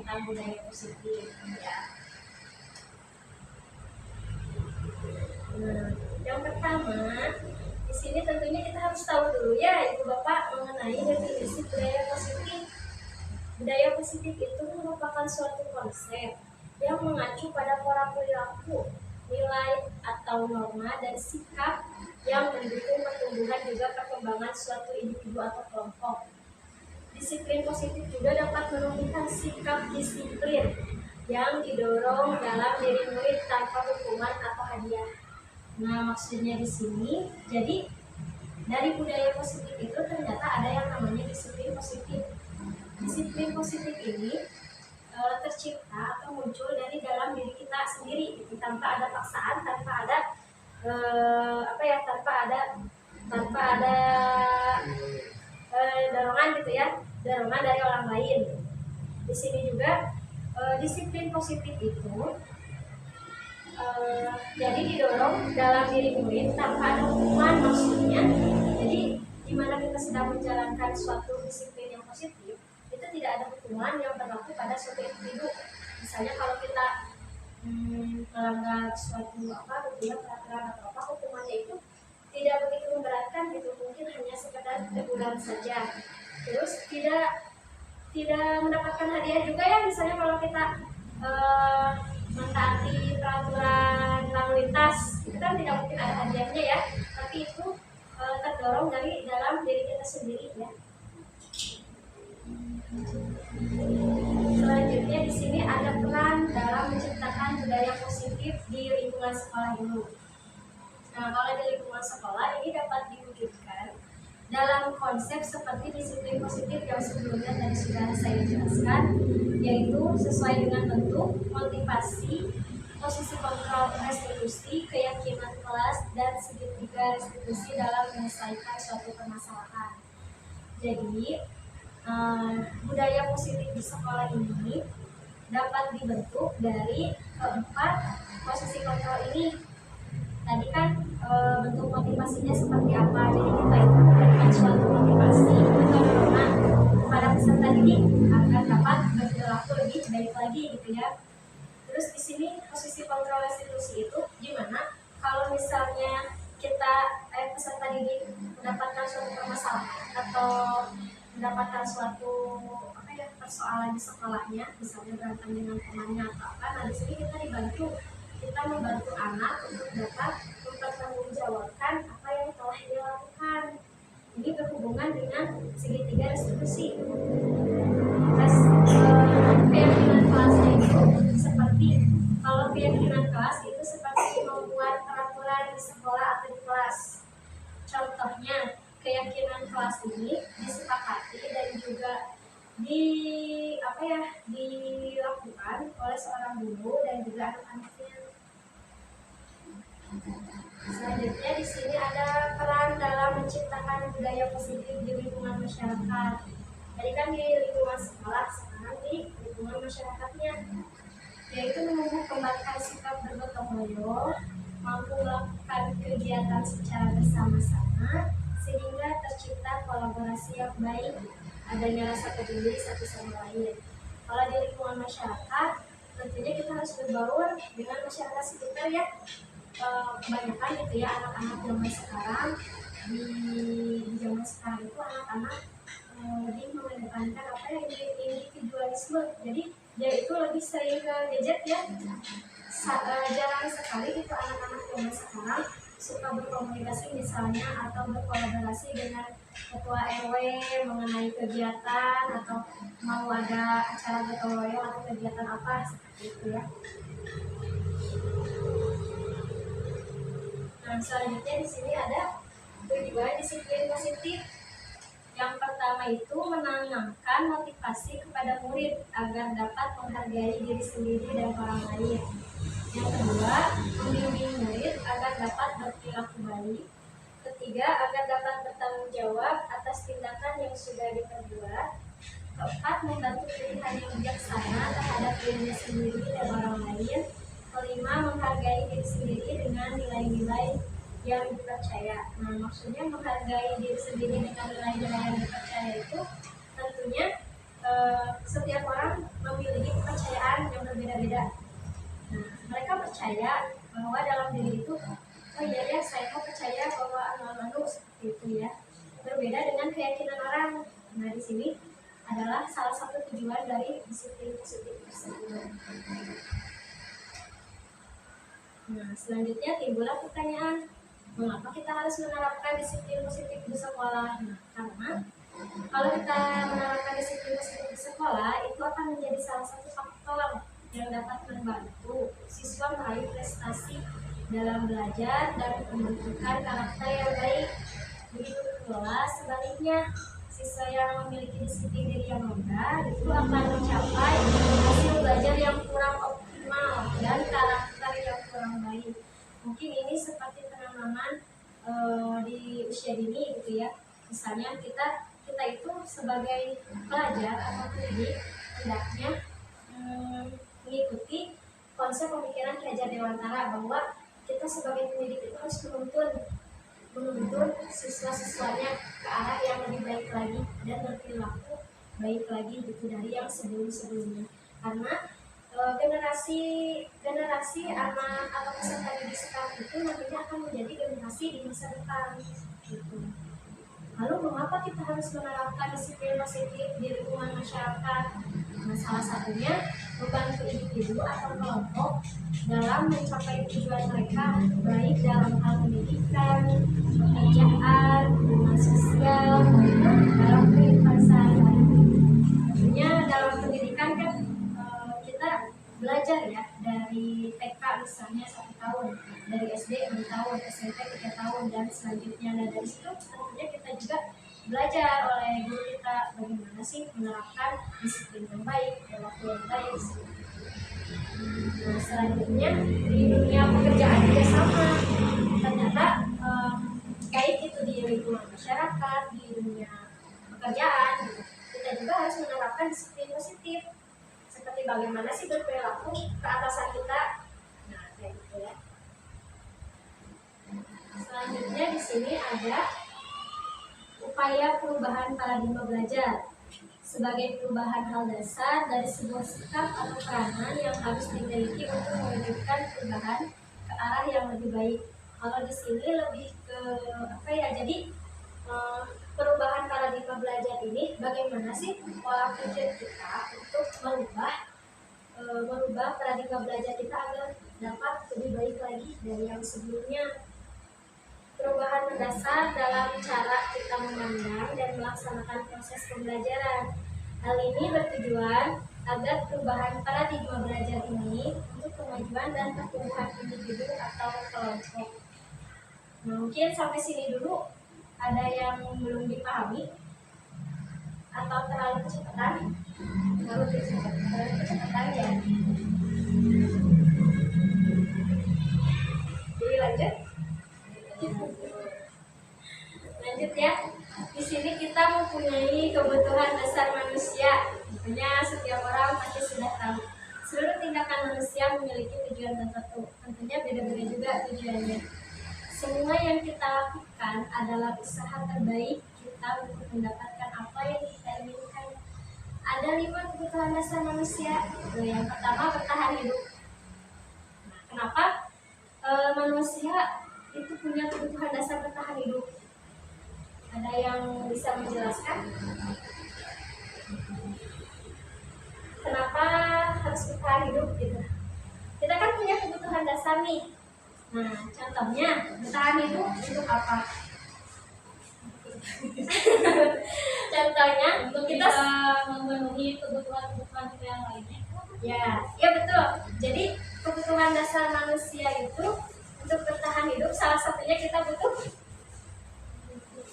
tentang budaya positif ya. Nah, yang pertama di sini tentunya kita harus tahu dulu ya Ibu Bapak mengenai definisi budaya positif. Budaya positif itu merupakan suatu konsep yang mengacu pada pola perilaku, nilai atau norma dan sikap yang mendukung pertumbuhan juga perkembangan suatu individu atau kelompok. Disiplin positif juga dapat menumbuhkan sikap disiplin yang didorong dalam diri murid tanpa hukuman atau hadiah. Nah, maksudnya di sini, jadi dari budaya positif itu ternyata ada yang namanya disiplin positif. Disiplin positif ini tercipta atau muncul dari dalam diri kita sendiri, tanpa ada paksaan, tanpa ada tanpa ada dorongan gitu ya, dorongan dari orang lain. Di sini juga disiplin positif itu jadi didorong dalam diri murid tanpa ada hukuman. Maksudnya, jadi di mana kita sedang menjalankan suatu disiplin yang positif, itu tidak ada hukuman yang berlaku pada suatu individu. Misalnya kalau kita melanggar suatu peraturan atau apa, hukumannya itu tidak begitu memberatkan gitu, mungkin hanya sekedar teguran saja. Terus tidak mendapatkan hadiah juga ya, misalnya kalau kita mentaati peraturan lalu lintas, itu kan tidak mungkin ada hadiahnya ya, tapi itu terdorong dari dalam diri kita sendiri ya. Selanjutnya di sini ada peran dalam menciptakan budaya positif di lingkungan sekolah dulu. Nah, kalau di lingkungan sekolah ini dapat diwujudkan dalam konsep seperti disiplin positif yang sebelumnya tadi sudah saya jelaskan, yaitu sesuai dengan bentuk, motivasi, posisi kontrol restitusi, keyakinan kelas, dan segitiga restitusi dalam menyelesaikan suatu permasalahan. Jadi, budaya positif di sekolah ini dapat dibentuk dari keempat posisi kontrol ini. Tadi kan bentuk motivasinya seperti apa, jadi kita itu memberikan suatu motivasi atau dorongan kepada peserta didik agar dapat berperilaku lebih baik lagi gitu ya. Terus di sini posisi kontrol restitusi itu gimana kalau misalnya kita peserta didik mendapatkan suatu permasalahan atau mendapatkan suatu persoalan di sekolahnya, misalnya berantem dengan temannya atau apa. Nah, di sini kita membantu anak untuk dapat mempertanggungjawabkan apa yang telah dia lakukan. Ini berhubungan dengan segitiga restitusi. Terus keyakinan kelasnya itu seperti, kalau keyakinan kelas itu seperti membuat peraturan di sekolah atau di kelas. Contohnya, keyakinan kelas ini disepakati dan juga dilakukan oleh seorang guru dan juga anak-anaknya. Selanjutnya di sini ada peran dalam menciptakan budaya positif di lingkungan masyarakat. Tadi kan di lingkungan sekolah, sekarang di lingkungan masyarakatnya, yaitu menumbuh kembangkan sikap bergotong royong, mampu melakukan kegiatan secara bersama-sama sehingga tercipta kolaborasi yang baik, adanya rasa peduli satu sama lain. Kalau di lingkungan masyarakat, tentunya kita harus berbaur dengan masyarakat sekitar ya. Kebanyakan gitu ya anak-anak zaman sekarang, di zaman sekarang itu anak-anak lebih mengedepankan individualisme. Jadi dia itu lebih sering ke gadget ya. Jarang sekali itu anak-anak zaman sekarang suka berkomunikasi misalnya atau berkolaborasi dengan ketua RW mengenai kegiatan atau mau ada acara gotong royong atau kegiatan apa seperti itu ya. Nah, selanjutnya di sini ada tujuan disiplin positif. Yang pertama itu menanamkan motivasi kepada murid agar dapat menghargai diri sendiri dan orang lain. Yang kedua, membimbing murid agar dapat berperilaku baik. Ketiga, agar dapat bertanggung jawab atas tindakan yang sudah diperbuat. Keempat, membantu pilihan yang bijaksana terhadap dirinya sendiri dan orang lain. Kelima, menghargai diri sendiri dengan nilai-nilai yang dipercaya. Nah, maksudnya menghargai diri sendiri dengan nilai-nilai yang dipercaya itu tentunya setiap orang memiliki percaya bahwa dalam diri itu, oh iya ya, saya kok percaya bahwa anu seperti itu ya. Berbeda dengan keyakinan orang. Nah, di sini adalah salah satu tujuan dari disiplin positif tersebut. Nah, selanjutnya timbullah pertanyaan, mengapa kita harus menerapkan disiplin positif di sekolah? Nah, karena kalau kita menerapkan disiplin positif di sekolah, itu akan menjadi salah satu faktor yang dapat membantu siswa meraih prestasi dalam belajar dan membentukkan karakter yang baik. Begitu pula sebaliknya, siswa yang memiliki disiplin diri yang rendah itu akan mencapai hasil belajar yang kurang optimal dan karakter yang kurang baik. Mungkin ini seperti penanaman di usia dini gitu ya. Misalnya kita itu sebagai pelajar atau pendidik hendaknya mengikuti konsep pemikiran Ki Hajar Dewantara bahwa kita sebagai pendidik itu harus menuntun siswa-siswanya ke arah yang lebih baik lagi dan berperilaku baik lagi gitu dari yang sebelum-sebelumnya. Karena generasi anak atau peserta didik sekarang itu nantinya akan menjadi generasi di masa depan gitu. Lalu mengapa kita harus menerapkan disiplin positif di lingkungan masyarakat? Nah, salah satunya membantu individu atau kelompok dalam mencapai tujuan mereka, baik dalam hal pendidikan, pekerjaan, hubungan sosial, maupun dalam kehidupan sehari-hari. Tentunya dalam pendidikan kan kita belajar ya dari TK misalnya 1 tahun, dari SD 6 tahun, SMP 3 tahun dan selanjutnya. Dan dari situ tentunya kita juga belajar oleh guru kita bagaimana sih menerapkan disiplin yang baik, waktu yang baik. Nah, selanjutnya di dunia pekerjaan juga sama. Ternyata baik itu di lingkungan masyarakat, di dunia pekerjaan, kita juga harus menerapkan disiplin positif. Seperti bagaimana sih berperilaku ke atasan kita. Nah, kayak gitu ya. Selanjutnya di sini ada upaya perubahan paradigma belajar sebagai perubahan hal dasar dari sebuah sikap atau peranan yang harus dimiliki untuk mewujudkan perubahan ke arah yang lebih baik. Kalau di sini lebih ke apa ya? Jadi perubahan paradigma belajar ini bagaimana sih pola pikir kita untuk merubah paradigma belajar kita agar dapat lebih baik lagi dari yang sebelumnya. Perubahan mendasar dalam cara kita memandang dan melaksanakan proses pembelajaran. Hal ini bertujuan agar perubahan paradigma belajar ini untuk kemajuan dan pertumbuhan individu atau kelompok. Nah, mungkin sampai sini dulu. Ada yang belum dipahami atau terlalu kecepatan? Terlalu kecepatan ya. Jadi lanjut ya. Di sini kita mempunyai kebutuhan dasar manusia. Tentunya setiap orang pasti sudah tahu. Seluruh tindakan manusia memiliki tujuan tertentu. Tentunya beda-beda juga tujuannya. Semua yang kita lakukan adalah usaha terbaik kita untuk mendapatkan apa yang kita inginkan. Ada 5 kebutuhan dasar manusia. Yang pertama, bertahan hidup. Nah, kenapa manusia itu punya kebutuhan dasar bertahan hidup? Ada yang bisa menjelaskan? Kenapa harus bertahan hidup gitu? Kita kan punya kebutuhan dasar nih. Nah, contohnya bertahan hidup untuk apa? Contohnya untuk kita memenuhi kebutuhan kita yang lainnya. Ya betul. Jadi kebutuhan dasar manusia itu untuk bertahan hidup salah satunya kita butuh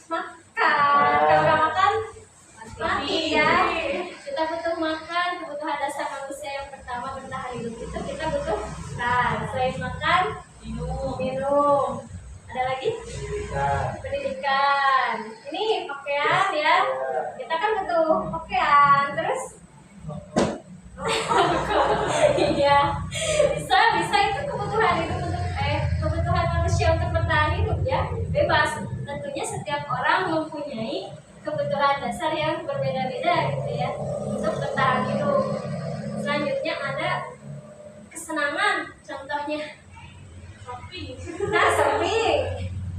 makan. Kalau nggak makan mati ya. Kita butuh makan. Kebutuhan dasar manusia yang pertama bertahan hidup itu kita butuh makan. Selain makan, minum. Ada lagi? Pendidikan. Ini pakaian ya. Kita kan butuh pakaian. Terus? Iya. Bisa itu kebutuhan hidup untuk kebutuhan manusia untuk bertahan hidup ya. Bebas. Tentunya setiap orang mempunyai kebutuhan dasar yang berbeda-beda gitu ya untuk bertahan hidup. Selanjutnya ada kesenangan. Contoh contohnya? Shopping. Nah, shopping,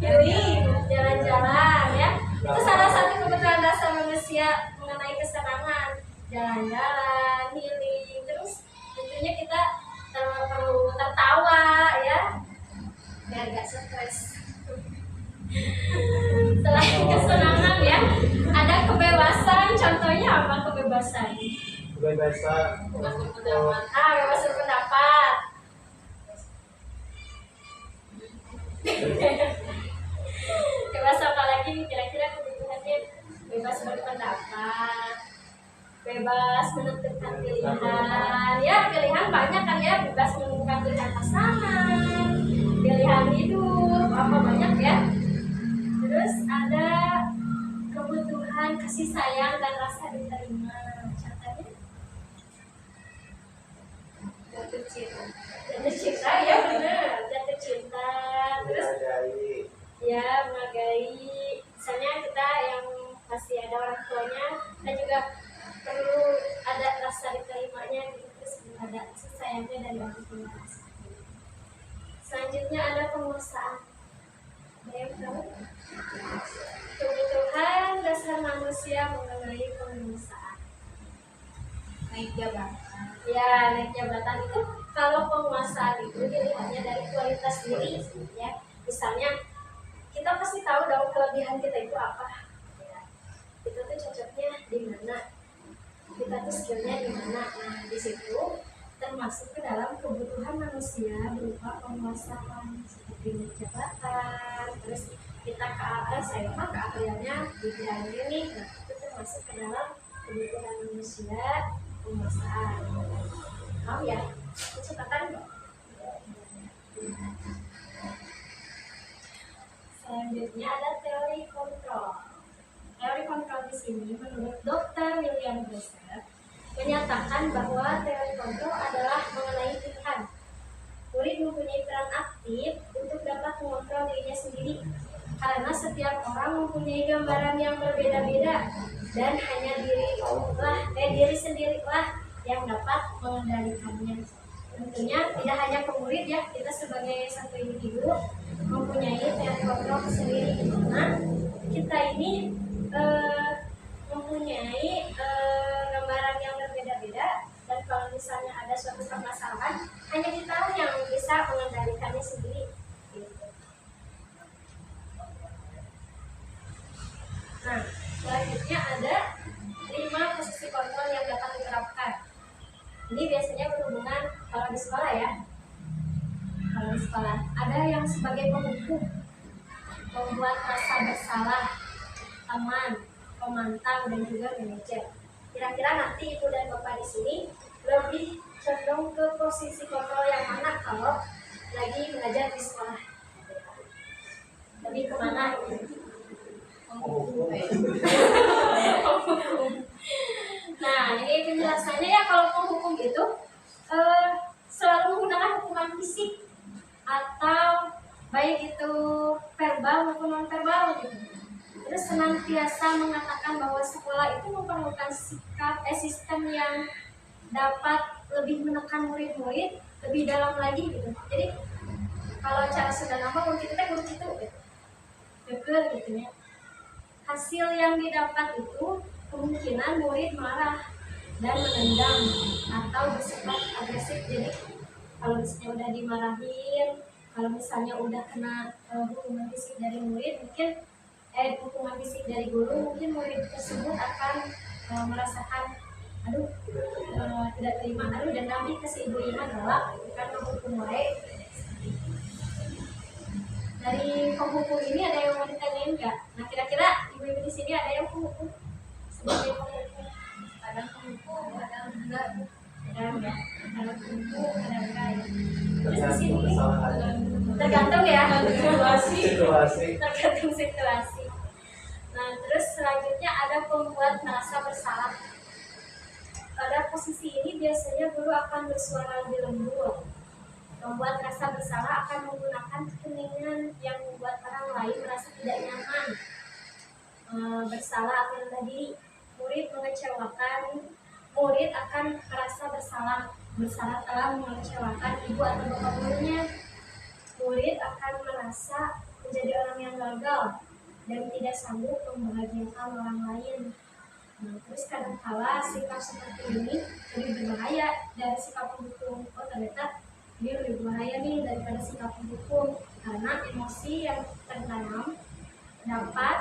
healing, jalan-jalan ya. Itu salah satu kebutuhan dasar manusia mengenai kesenangan. Jalan-jalan, healing, terus tentunya kita perlu tertawa ya, biar gak stres. Selain kesenangan ya, ada kebebasan. Contohnya apa kebebasan? Kebebasan Bebas untuk berpendapat. Bebas berpendapat. Bebas apa lagi nih kira-kira kebutuhannya? Bebas berpendapat, bebas menentukan pilihan. Ya, pilihan banyak kan ya, bebas menentukan pilihan pasangan, pilihan hidup, apa banyak ya. Terus ada kebutuhan kasih sayang dan rasa diterima. Contohnya Jatuh cinta. jatuh cinta, ya benar, jatuh cinta. Terus menghargai. ya menghargai, misalnya kita yang masih ada orang tuanya, kita juga perlu ada rasa diterimanya gitu, terus ada kasih sayangnya dari orang tua. Selanjutnya ada penguasaan. Ada yang tahu? Kebutuhan dasar manusia mengenai penguasaan. Naik jabatan. Ya, naik jabatan itu kalau penguasaan itu dilihatnya dari kualitas diri ya. Misalnya kita pasti tahu dong kelebihan kita itu apa. Ya. Kita tuh cocoknya di mana, kita tuh skillnya di mana. Nah, di situ termasuk ke dalam kebutuhan manusia berupa penguasaan seperti naik jabatan. Terus kita saya mah keahliannya di bidang ini. Nah, itu termasuk ke dalam kebutuhan manusia penguasaan. Mau ya? Kecepatan nggak? Selanjutnya ada teori kontrol. Teori kontrol di sini menurut Dr. William Glasser menyatakan bahwa teori kontrol adalah mengenai pilihan. Murid mempunyai peran aktif untuk dapat mengontrol dirinya sendiri karena setiap orang mempunyai gambaran yang berbeda-beda dan hanya diri sendirilah yang dapat mengendalikannya. Tentunya tidak hanya ke murid ya, kita sebagai satu individu mempunyai teori kontrol sendiri, karena kita ini mempunyai gambaran yang berbeda-beda, dan kalau misalnya ada suatu permasalahan hanya kita yang bisa mengendalikannya sendiri gitu. Nah, selanjutnya ada 5 posisi kontrol yang dapat diterapkan. Ini biasanya berhubungan kalau di sekolah ya. Kalau di sekolah ada yang sebagai penghukum, membuat rasa bersalah teman, pemantau, dan juga manajer. Kira-kira nanti ibu dan bapak di sini lebih cenderung ke posisi kontrol yang mana kalau lagi mengajar di sekolah? Lebih kemana? Nah, ini penjelasannya ya, kalau penghukum itu selalu menggunakan hukuman fisik atau baik itu verbal maupun non verbal gitu. Terus senantiasa mengatakan bahwa sekolah itu memerlukan sistem yang dapat lebih menekan murid-murid lebih dalam lagi gitu. Jadi kalau cara sederhana mungkin kita guru itu gitu ya. Hasil yang didapat itu kemungkinan murid marah dan menendang atau bersifat agresif. Jadi kalau misalnya udah dimarahin, kalau misalnya udah kena hukuman fisik dari murid, mungkin hukuman fisik dari guru, mungkin murid tersebut akan merasakan tidak terima, dan nanti ke si ibu Ima galak karena hukum wae. Dari penghukum ini ada yang mau ditanyain nggak? Nah, kira-kira ibu-ibu di sini ada yang penghukum? Sebagai penghukum, Kadang penghukum, kadang enggak. ada nggak? Ada penghukum, ada enggak ya? Terus di Tergantung sini kesalahan. tergantung ya, Situasi. tergantung situasi. Nah, terus selanjutnya ada pembuat merasa bersalah. Pada posisi ini biasanya guru akan bersuara lebih lembut. Membuat rasa bersalah akan menggunakan keheningan yang membuat orang lain merasa tidak nyaman. Bersalah atau rendah diri, murid mengecewakan, murid akan merasa bersalah bersalah telah mengecewakan ibu atau bapak gurunya. Murid akan merasa menjadi orang yang gagal dan tidak sanggup membahagiakan orang lain. Nah, terus kadangkala sikap seperti ini lebih berbahaya dari sikap pendukung. Oh, ternyata ini lebih berbahaya nih daripada sikap pendukung, karena emosi yang tertanam dapat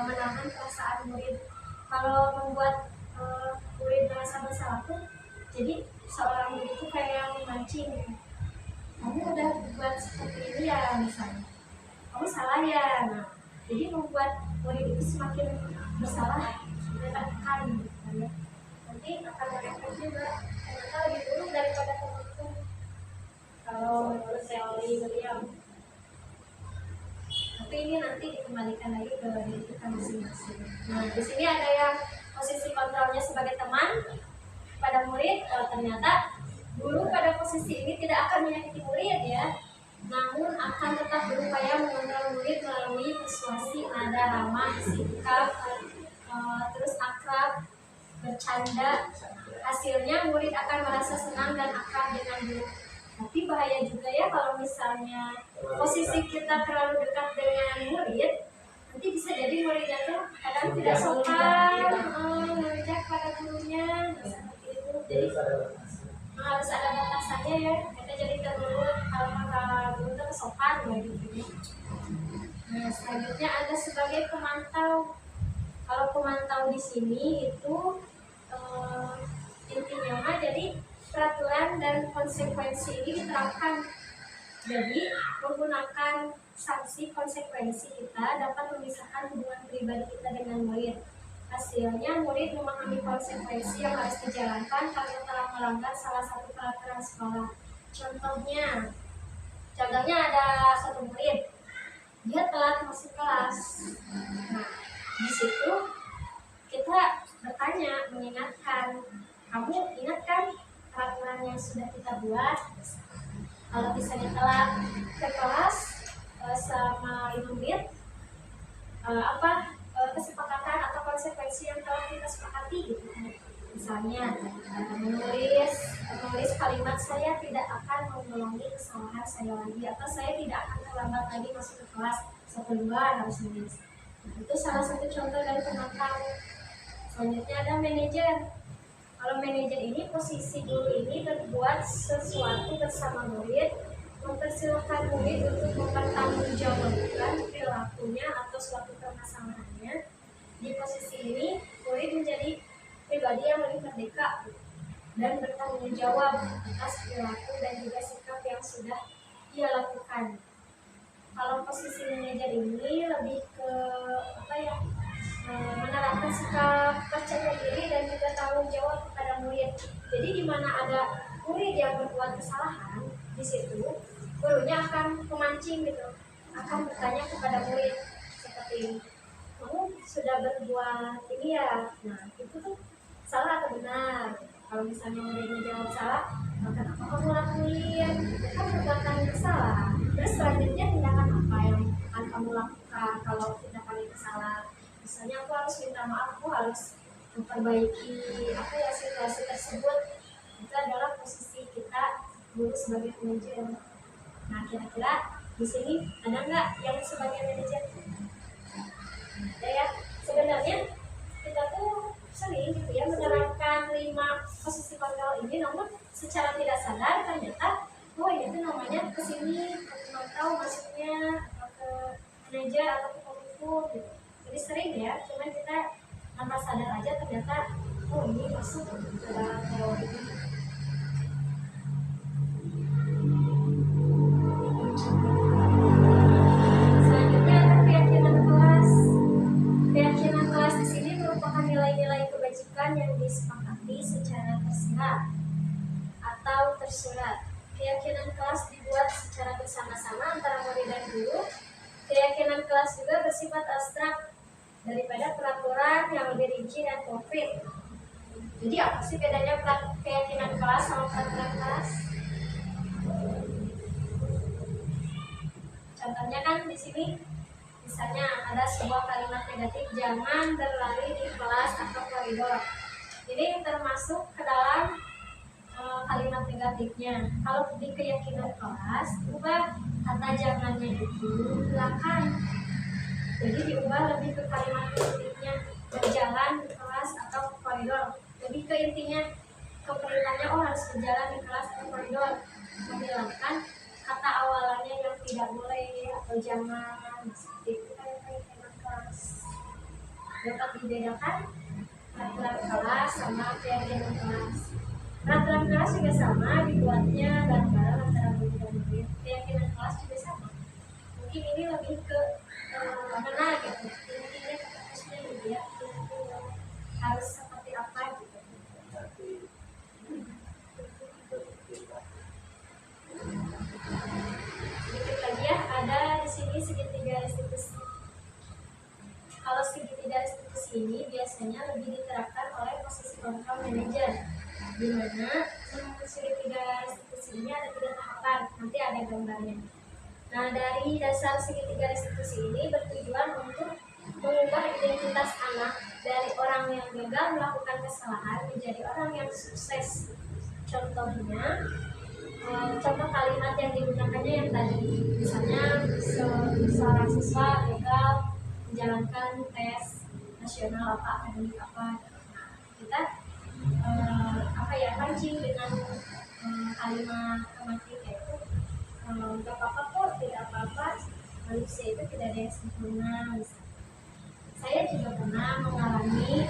menahan perasaan murid. Kalau membuat murid merasa bersalah tuh, jadi seorang murid itu kayak memancing gitu. Kamu udah buat seperti ini ya, misalnya kamu salah ya. Nah, jadi membuat murid itu semakin bersalah, tertekan gitu kan ya. Nanti akan merepot juga, ternyata lebih buruk daripada pendukung. Kalau menurut teori William, tapi ini nanti dikembalikan lagi ke diri kita masing-masing. Nah, di sini ada yang posisi kontrolnya sebagai teman pada murid. Ternyata guru pada posisi ini tidak akan menyakiti murid ya, namun akan tetap berupaya mengontrol murid melalui persuasi, nada ramah, sikap, terus akrab, bercanda. Hasilnya murid akan merasa senang dan akrab dengan guru. Tapi bahaya juga ya kalau misalnya posisi kita terlalu dekat dengan murid, nanti bisa jadi muridnya tuh kadang tidak sopan, mengejek pada gurunya, seperti itu. Jadi harus ada batasannya ya. Kita jadi terurut kalau kata guru itu sopan gitu. Nah, selanjutnya ada sebagai pemantau. Kalau pemantau di sini itu intinya mah jadi peraturan dan konsekuensi ini diterapkan. Jadi menggunakan sanksi konsekuensi kita dapat memisahkan hubungan pribadi kita dengan murid. Hasilnya murid memahami konsekuensi yang harus dijalankan karena telah melanggar salah satu peraturan sekolah. Contohnya ada satu murid, dia telat masuk kelas. Nah, di situ kita bertanya, mengingatkan, kamu ingat kan peraturan yang sudah kita buat? Kalau misalnya telat ke kelas sama 5 menit, kesepakatan atau konsekuensi yang telah kita sepakati gitu. Misalnya menulis kalimat saya tidak akan mengulangi kesalahan saya lagi, atau saya tidak akan terlambat lagi masuk ke kelas, 1 lembar harus menulis. Nah, itu salah satu contoh dari pemantau. Selanjutnya ada manajer. Kalau manajer ini, posisi guru ini berbuat sesuatu bersama murid, mempersilahkan murid untuk mempertanggungjawabkan perilakunya atau suatu permasalahannya. Di posisi ini, murid menjadi pribadi yang lebih merdeka dan bertanggung jawab atas perilaku dan juga sikap yang sudah ia lakukan. Kalau posisi manajer ini lebih ke menerapkan sikap percaya diri dan juga tanggung jawab kepada murid. Jadi di mana ada murid yang berbuat kesalahan, di situ gurunya akan memancing gitu, akan bertanya kepada murid seperti ini, kamu sudah berbuat ini ya, nah itu tuh salah atau benar? Kalau misalnya muridnya jawab salah, maka apa kamu lakuin? Itu kan perbuatan yang salah. Terus selanjutnya tindakan apa yang akan kamu lakukan kalau tindakan itu salah? Misalnya aku harus minta maaf, aku harus memperbaiki situasi tersebut. Itu adalah posisi kita guru sebagai manajer. Nah, kira-kira di sini ada nggak yang sebagai manajer? Ada ya. Sebenarnya kita tuh sering gitu ya menerapkan 5 posisi kontrol ini, namun secara tidak sadar ternyata ini tuh namanya kesini memantau masuknya ke manajer atau ke pemimpin gitu. Jadi sering ya, cuman kita tanpa sadar aja ternyata ini masuk ke dalam teori ini. Selanjutnya ada keyakinan kelas. Keyakinan kelas di sini merupakan nilai-nilai kebajikan yang disepakati secara tersirat atau tersurat. Keyakinan kelas dibuat secara bersama-sama antara murid dan guru. Keyakinan kelas juga bersifat abstrak daripada peraturan yang lebih rinci dan konkret. Jadi apa sih bedanya keyakinan kelas sama peraturan kelas? Contohnya kan di sini, misalnya ada sebuah kalimat negatif, jangan berlari di kelas atau koridor. Ini termasuk ke dalam kalimat negatifnya. Kalau di keyakinan kelas, ubah kata jangannya itu silakan. Jadi diubah lebih ke kalimat positifnya, berjalan di kelas atau koridor. Lebih ke intinya, ke perintahnya harus berjalan di kelas atau koridor. Menghilangkan kata awalannya yang tidak boleh atau jangan. Seperti itu kayak keyakinan kelas. Dapat dibedakan peraturan kelas sama keyakinan kelas. Peraturan kelas juga sama, dibuatnya bareng-bareng antara murid dan murid. Keyakinan kelas juga sama. Mungkin ini lebih ke mana gitu. Intinya fokusnya gitu ya. Harus seperti apa gitu. Sedikit lagi ya, ada di sini segitiga restitusi. Kalau segitiga restitusi ini biasanya lebih diterapkan oleh posisi kontrol manajer, di mana segitiga restitusi ini ada 3 tahapan, nanti ada gambarnya. Nah, dari dasar segitiga restitusi ini bertujuan untuk mengubah identitas anak dari orang yang gagal melakukan kesalahan menjadi orang yang sukses. Contohnya, contoh kalimat yang digunakannya yang tadi, misalnya seorang siswa gagal menjalankan tes nasional apa akademik apa. Nah, kita pancing dengan kalimat tematik yaitu gak apa-apa kok, tidak apa-apa, manusia itu tidak ada yang sempurna. Saya juga pernah mengalami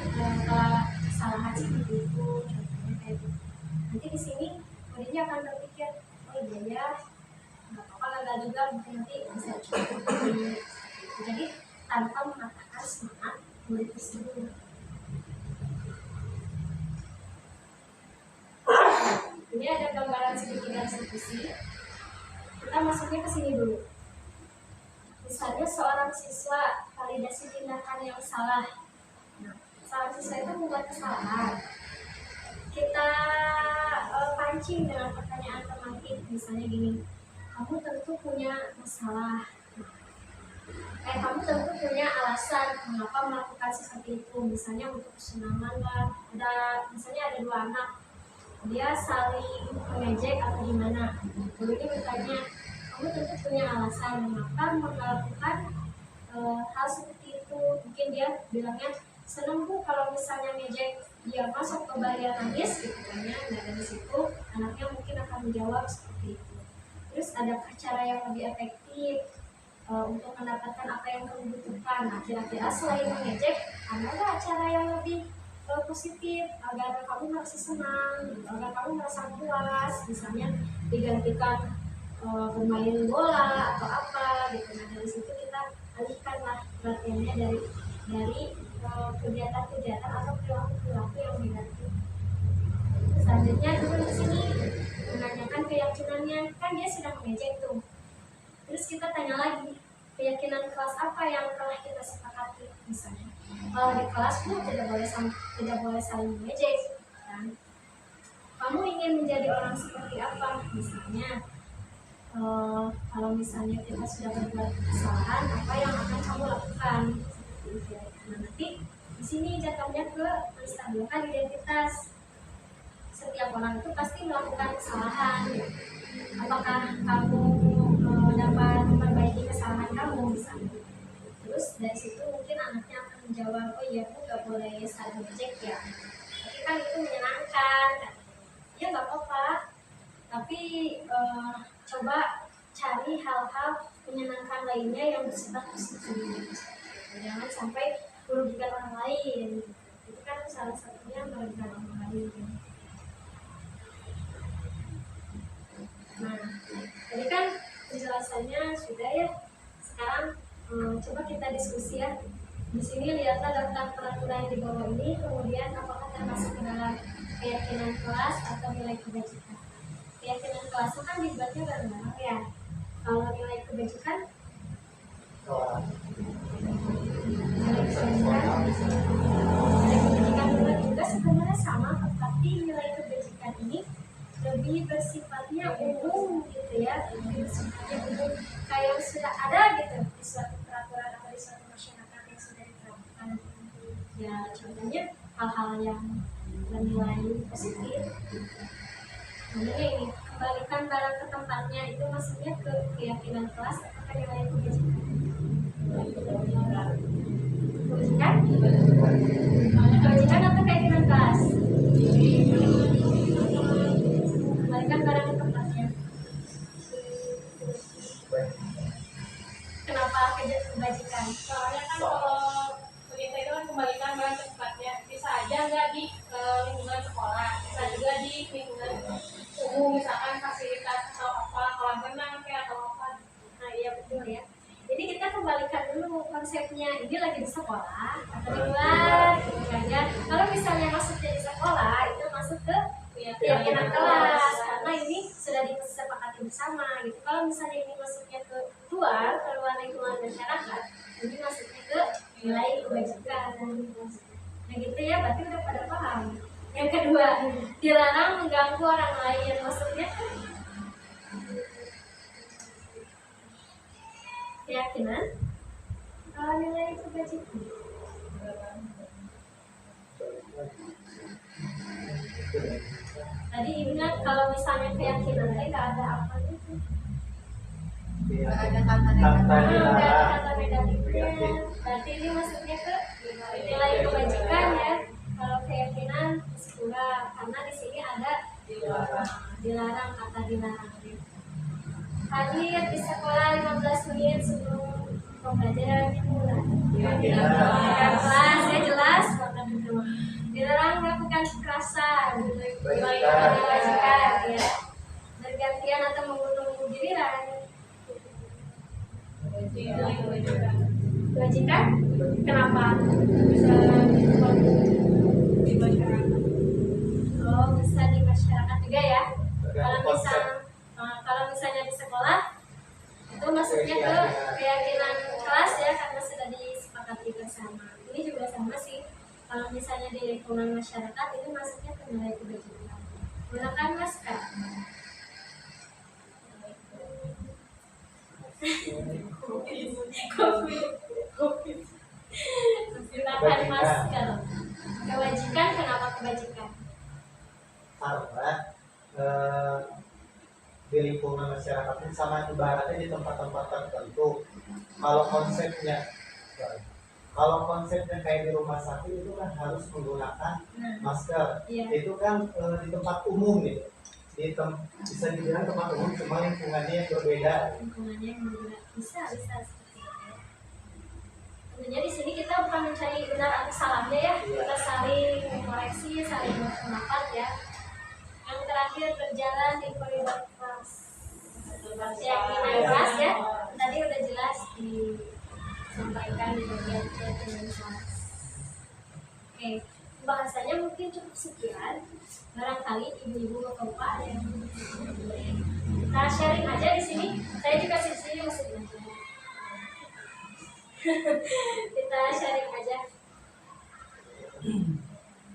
kesalahan seperti itu, contohnya kayak gitu. Nanti di sini muridnya akan berpikir, oh iya ya, nggak apa-apa, gagal juga, mungkin nanti bisa cukup. Jadi tanpa mengatakan semangat murid tersebut. Ini ada gambaran segitiga restitusi. Kita masuknya ke sini dulu. Misalnya seorang siswa validasi tindakan yang salah. Nah, seorang siswa itu membuat kesalahan. Kita pancing dengan pertanyaan tematik, misalnya gini, kamu tentu punya masalah. Kamu tentu punya alasan mengapa melakukan seperti itu. Misalnya untuk kesenangan lah. Misalnya ada 2 anak, dia saling mengejek atau gimana. Gurunya bertanya, kamu tentu punya alasan mengapa melakukan hal seperti itu. Mungkin dia bilangnya, senang bu kalau misalnya ngejek dia masuk ke bahaya nangis gitu kan ya. Nah dari situ anaknya mungkin akan menjawab seperti itu. Terus adakah cara yang lebih efektif untuk mendapatkan apa yang kamu butuhkan? Nah kira-kira selain mengejek, ada nggak cara yang lebih positif agar kamu merasa senang, agar kamu merasa puas? Misalnya digantikan bermain bola atau apa gitu. Nah dari situ kita alihkanlah perhatiannya dari kegiatan-kegiatan atau perilaku yang negatif. Selanjutnya dulu di sini menanyakan keyakinannya, kan dia sudah mengejek tuh. Terus kita tanya lagi, keyakinan kelas apa yang telah kita sepakati? Misalnya kalau di kelas tuh tidak boleh saling mengejek kan? Kamu ingin menjadi orang seperti apa? Misalnya kalau misalnya kita sudah berbuat kesalahan, apa yang akan kamu lakukan? Nah, nanti di sini jatuhnya ke menstabilkan identitas. Setiap orang itu pasti melakukan kesalahan. Apakah kamu dapat memperbaiki kesalahan kamu misalnya? Terus dari situ mungkin anaknya akan menjawab, oh iya aku nggak boleh saling mengejek ya. Tapi kan itu menyenangkan. Ya nggak apa-apa. Tapi coba cari hal-hal menyenangkan lainnya yang bersifat positif. Jangan sampai merugikan orang lain. Itu kan salah satunya merugikan orang lain. Nah, tadi kan penjelasannya sudah ya. Sekarang coba kita diskusi ya. Di sini lihatlah daftar peraturan di bawah ini, kemudian apakah termasuk ke dalam keyakinan kelas atau nilai kebajikan. Keyakinan kelas itu kan dibuatnya bareng-bareng ya. Kalau nilai kebajikan, nilai kebajikan juga sebenarnya sama, tetapi nilai kebajikan ini lebih bersifatnya umum gitu ya, lebih bersifatnya umum kayak sudah ada gitu di suatu peraturan atau di suatu masyarakat yang sudah diterapkan. Ya contohnya hal-hal yang bernilai positif. Ini kembalikan barang ke tempatnya itu maksudnya ke keyakinan kelas atau ke nilai kebajikan? Kebajikan? Kebajikan atau keyakinan kelas? Kembalikan barang ke tempatnya. Kenapa kebajikan? Soalnya kan kalau begitu itu kan kembalikan barang ke tempatnya. Bisa aja nggak di lingkungan sekolah, bisa juga di lingkungan umum, misalkan fasilitas atau apa, kolam renang kayak atau apa. Nah iya betul ya. Jadi kita kembalikan dulu konsepnya, ini lagi di sekolah atau di luar gitu kan ya. Kalau misalnya masuknya di sekolah itu masuk ke keyakinan kelas karena ini sudah disepakati bersama gitu. Kalau misalnya ini masuknya ke luar lingkungan masyarakat, ini masuknya ke nilai kebajikan. Nah gitu ya, berarti udah pada paham. Yang kedua, dilarang mengganggu orang lain, maksudnya kan keyakinan nilai kebajikan. Tadi ingat kalau misalnya keyakinan nggak ada apa gitu. Nggak ada kata Nggak dilarang. ada kata negatifnya. Berarti ini masuknya ke nilai kebajikan ya. Kalau keyakinan kurang karena di sini ada dilarang, kata dilarang. Hadir di sekolah 15 menit sebelum pembelajaran dimulai. Kelas ya jelas banget itu. Dilarang melakukan kekerasan, kebajikan ya. Bergantian atau mengundur giliran. Kebajikan? Kenapa? Bisa di masyarakat. Oh, bisa di masyarakat juga ya. Kalau misalnya di sekolah itu masuknya ke keyakinan kelas ya karena sudah disepakati bersama. Ini juga sama sih. Kalau misalnya di lingkungan masyarakat itu masuknya ke nilai kebajikan. Gunakan masker. Gunakan masker. Kebajikan, kenapa kebajikan? Karena di lingkungan masyarakat ini sama ibaratnya di tempat-tempat tertentu. Kalau konsepnya kayak di rumah sakit itu kan harus menggunakan masker. Iya. Itu kan di tempat umum gitu. Bisa dibilang tempat umum cuma lingkungannya yang berbeda. Lingkungannya yang berbeda. Bisa seperti itu. Tentunya di sini kita bukan mencari benar atau salahnya ya. Kita saling koreksi, saling berpendapat ya. Yang terakhir berjalan di koridor kelas. Keyakinan kelas ya. Tadi udah jelas disampaikan di bagian keyakinan kelas. Oke, bahasanya mungkin cukup sekian. Barangkali ibu-ibu atau pak ada yang kita sharing aja di sini. Saya juga di sini masih belajar. Kita sharing aja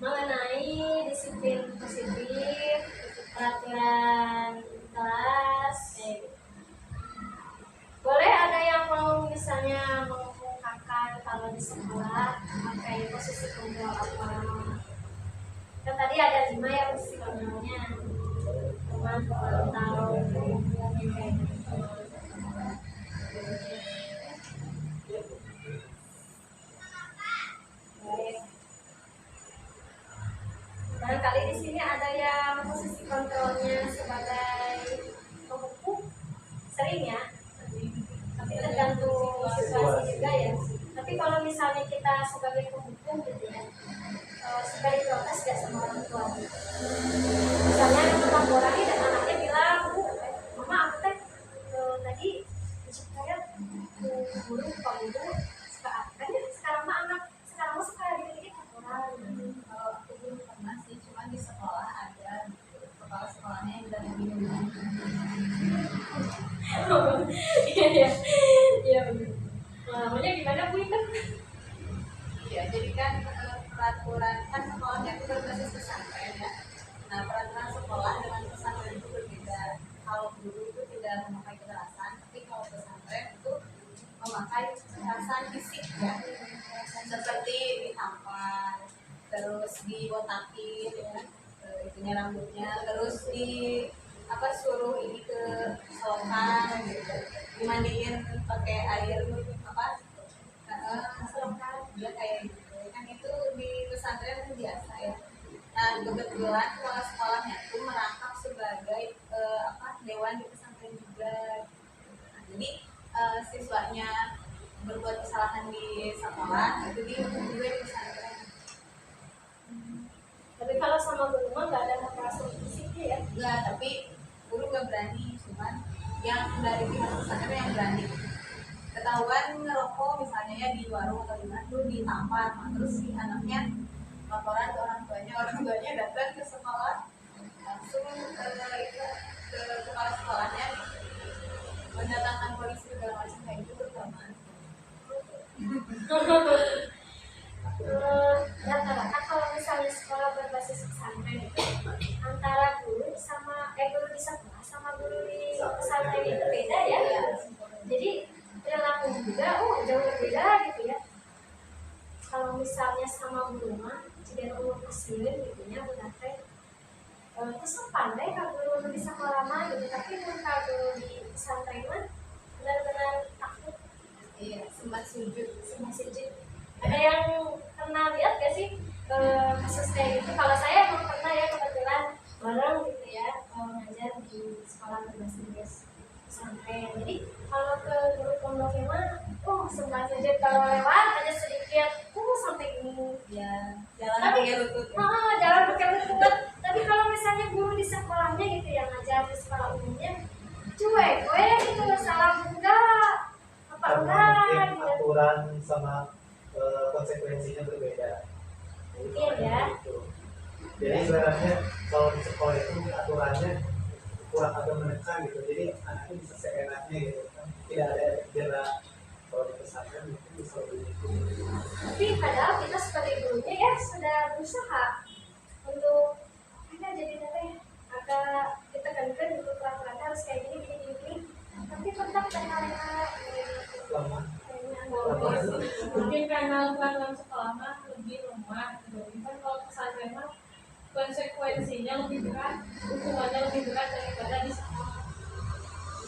mengenai disiplin positif, peraturan kelas. Boleh ada yang mau misalnya mengungkapkan kalau di sekolah pakai posisi kontrol apa? Kan tadi ada 5 ya posisi kontrolnya. Teman tahu kayak gitu. Barangkali di sini ada yang posisi kontrolnya sebagai pemukul, sering ya, tapi tergantung situasi juga ya. Tapi kalau misalnya kita sebagai pemukul gitu ya, sebagai protes gak sama orang tua. Misalnya melaporkan dan anaknya bilang, mama aku teh tadi saya guru pak guru suka kan ya sekarang mah anak sekarang mah suka dikit-dikit laporan. Kalau aku belum pernah sih, cuma di sekolah ada kepala sekolahnya yang udah bingung. Iya benar. Namanya gimana Bu Intan? Iya, jadi kan peraturan kan sekolahnya itu berbasis pesantren ya. Nah, peraturan sekolah dengan pesantren itu berbeda. Kalau guru itu tidak memakai kekerasan, tapi kalau pesantren itu memakai kekerasan fisik ya, seperti ditampar, terus dibotakin, ya, itunya rambutnya, terus suruh ini ke selokan gitu, dimandiin pakai air apa selokan dia kayak gitu kan, itu di pesantren kan biasa ya. Nah kebetulan kepala sekolahnya tuh merangkap sebagai dewan di pesantren juga. Nah, jadi siswanya berbuat kesalahan di sekolah itu dihukum juga di pesantren. Tapi kalau sama guru mah nggak ada kekerasan fisiknya ya. Enggak, tapi guru nggak berani, cuman yang dari pihak pesantren yang berani. Ketahuan ngerokok misalnya ya di warung atau di mana tuh ditampar, nah, terus si anaknya laporan ke orang tuanya datang ke sekolah, langsung itu ke kepala sekolahnya mendatangkan polisi segala macam kayak gitu bersamaan. Rata-rata kalau misalnya sekolah berbasis pesantren itu antara guru sama guru di sekolah sama guru di pesantren itu beda ya. Jadi perilaku juga jauh berbeda gitu ya. Kalau misalnya sama guru mah jadi umur kecil gitu ya berarti terus pandai kalau guru di sekolah mah gitu, tapi kalau guru di pesantren mah benar-benar takut. Iya, sempat sujud. Ada yang pernah lihat gak sih kasus kayak gitu? Kalau saya emang pernah ya, kebetulan bareng gitu ya ngajar di sekolah berbasis pesantren. Jadi kalau ke guru pondoknya mah sempat saja kalau lewat aja sedikit sampai ini Ya, jalan tapi pakai lutut. jalan pakai lutut. Tapi kalau misalnya guru di sekolahnya gitu yang ngajar di sekolah umumnya cuek gitu, salah enggak apa Karena enggak mungkin gitu. aturan sama konsekuensinya berbeda. Mungkin ya. Gitu. Jadi sebenarnya kalau di sekolah itu aturannya kurang agak menekan gitu. Jadi anaknya bisa seenaknya gitu kan. Tidak ada jera. Kalau di pesantren mungkin bisa lebih gitu. Tapi padahal kita sebagai gurunya ya sudah berusaha untuk jadi nanti agak kita kan untuk peraturan harus kayak gini. Tapi tetap terhalang Selama Mungkin karena peraturan sekolah mah lebih lemah, jadi kan kalau pesantren mah konsekuensinya lebih berat, hukumannya lebih berat daripada di sekolah.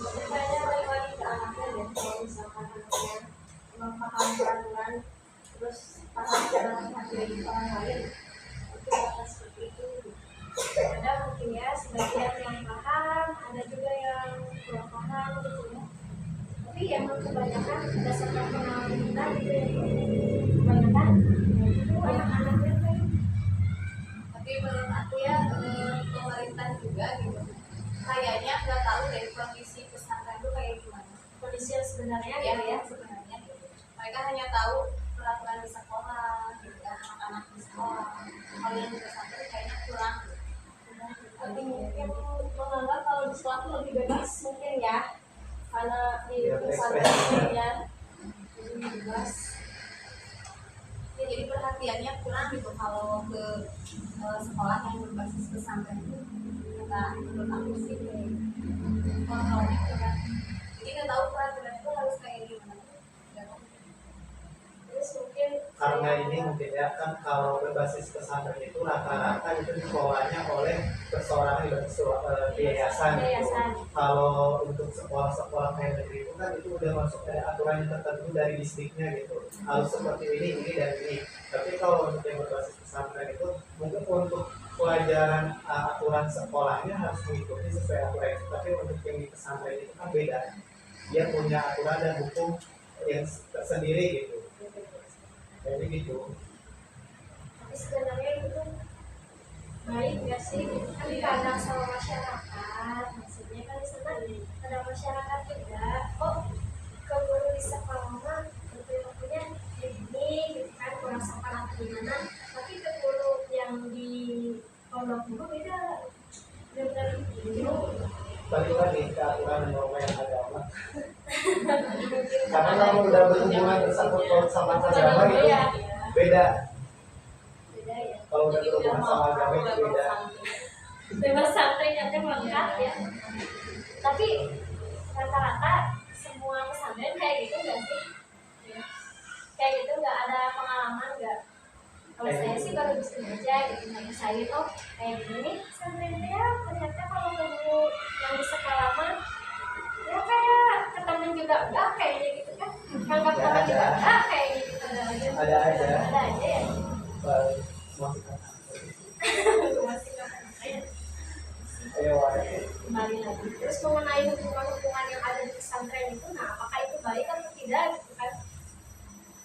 saya balik lagi ke anaknya deh. Kalau misalkan anaknya memang paham peraturan terus paham cara menghargai orang lain, itu bakal seperti itu. Ada mungkin ya sebagian yang paham, ada juga yang kurang paham gitu ya. Tapi emang kebanyakan berdasarkan pengalaman kita gitu ya, kebanyakan itu anak-anaknya kan Tapi menurut aku ya pemerintah juga gitu kayaknya nggak tahu dari kondisi pesantren itu kayak gimana kondisi yang sebenarnya ya, gitu ya. sebenarnya gitu. Mereka hanya tahu peraturan di sekolah gitu kan, anak-anak di sekolah. Kalau yang di pesantren kayaknya kurang gitu. Tapi mungkin menganggap kalau di sekolah itu lebih bebas mungkin ya, karena di Ya, pesantren berekspresi. ya lebih bebas. Ya, jadi perhatiannya kurang gitu kalau ke sekolah yang berbasis pesantren itu nggak, menurut aku sih kayak kontrolnya kurang. Jadi nggak tahu peraturan itu harus kayak gimana. Nggak tahu. Terus mungkin karena ini mungkin ya kan kalau berbasis pesantren itu rata-rata itu dikelolanya oleh perseorangan di yayasan. Yayasan. Kalau untuk sekolah-sekolah kayak negeri itu kan itu udah masuk dari aturan yang tertentu dari distrik-nya gitu, harus seperti ini dan ini. Tapi kalau untuk yang berbasis pesantren itu mungkin untuk pelajaran aturan sekolahnya harus mengikuti sesuai aturan itu, tapi untuk yang di pesantren itu kan beda, dia punya aturan dan hukum yang tersendiri gitu. Jadi gitu. tapi sebenarnya itu baik nggak sih? Kan dipandang sama masyarakat, maksudnya kan di sana ada masyarakat juga. Ke guru di sekolah mah perilakunya kayak gini, gitu kan kurang sopan atau gimana. Tapi ke guru yang di pondok itu beda, benar-benar gitu. Balik lagi ke aturan dan norma yang agama. Karena kalau udah berhubungan bersangkut paut sama agama itu beda. Beda ya. Kalau udah berhubungan sama agama itu beda. Bebas santai nanti melengkap ya. Tapi rata-rata semua pesantren kayak gitu nggak sih? Ya. Kayak gitu nggak ada pengalaman nggak? Kalau saya sih baru bisa aja gitu, nggak bisa gitu. Kayak gini nih pesantren ya ternyata kalau guru yang Terus mengenai hubungan-hubungan yang ada di pesantren itu, nah apakah itu baik atau tidak gitu kan?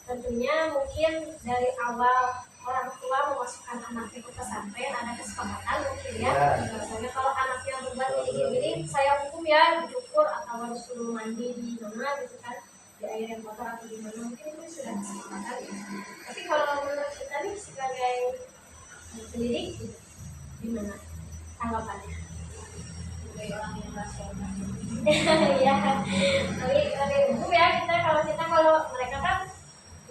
Tentunya mungkin dari awal orang tua memasukkan anaknya ke pesantren ada kesepakatan mungkin ya. Misalnya kalau anaknya berbuat ini saya hukum ya, dicukur atau disuruh mandi di mana gitu kan, di air yang kotor atau di mana, mungkin itu sudah kesepakatan ya. Tapi kalau menurut kita nih sebagai pendidik gimana tanggapannya? Sebagai orang yang rasional. Iya, tapi umum ya kita kalau mereka kan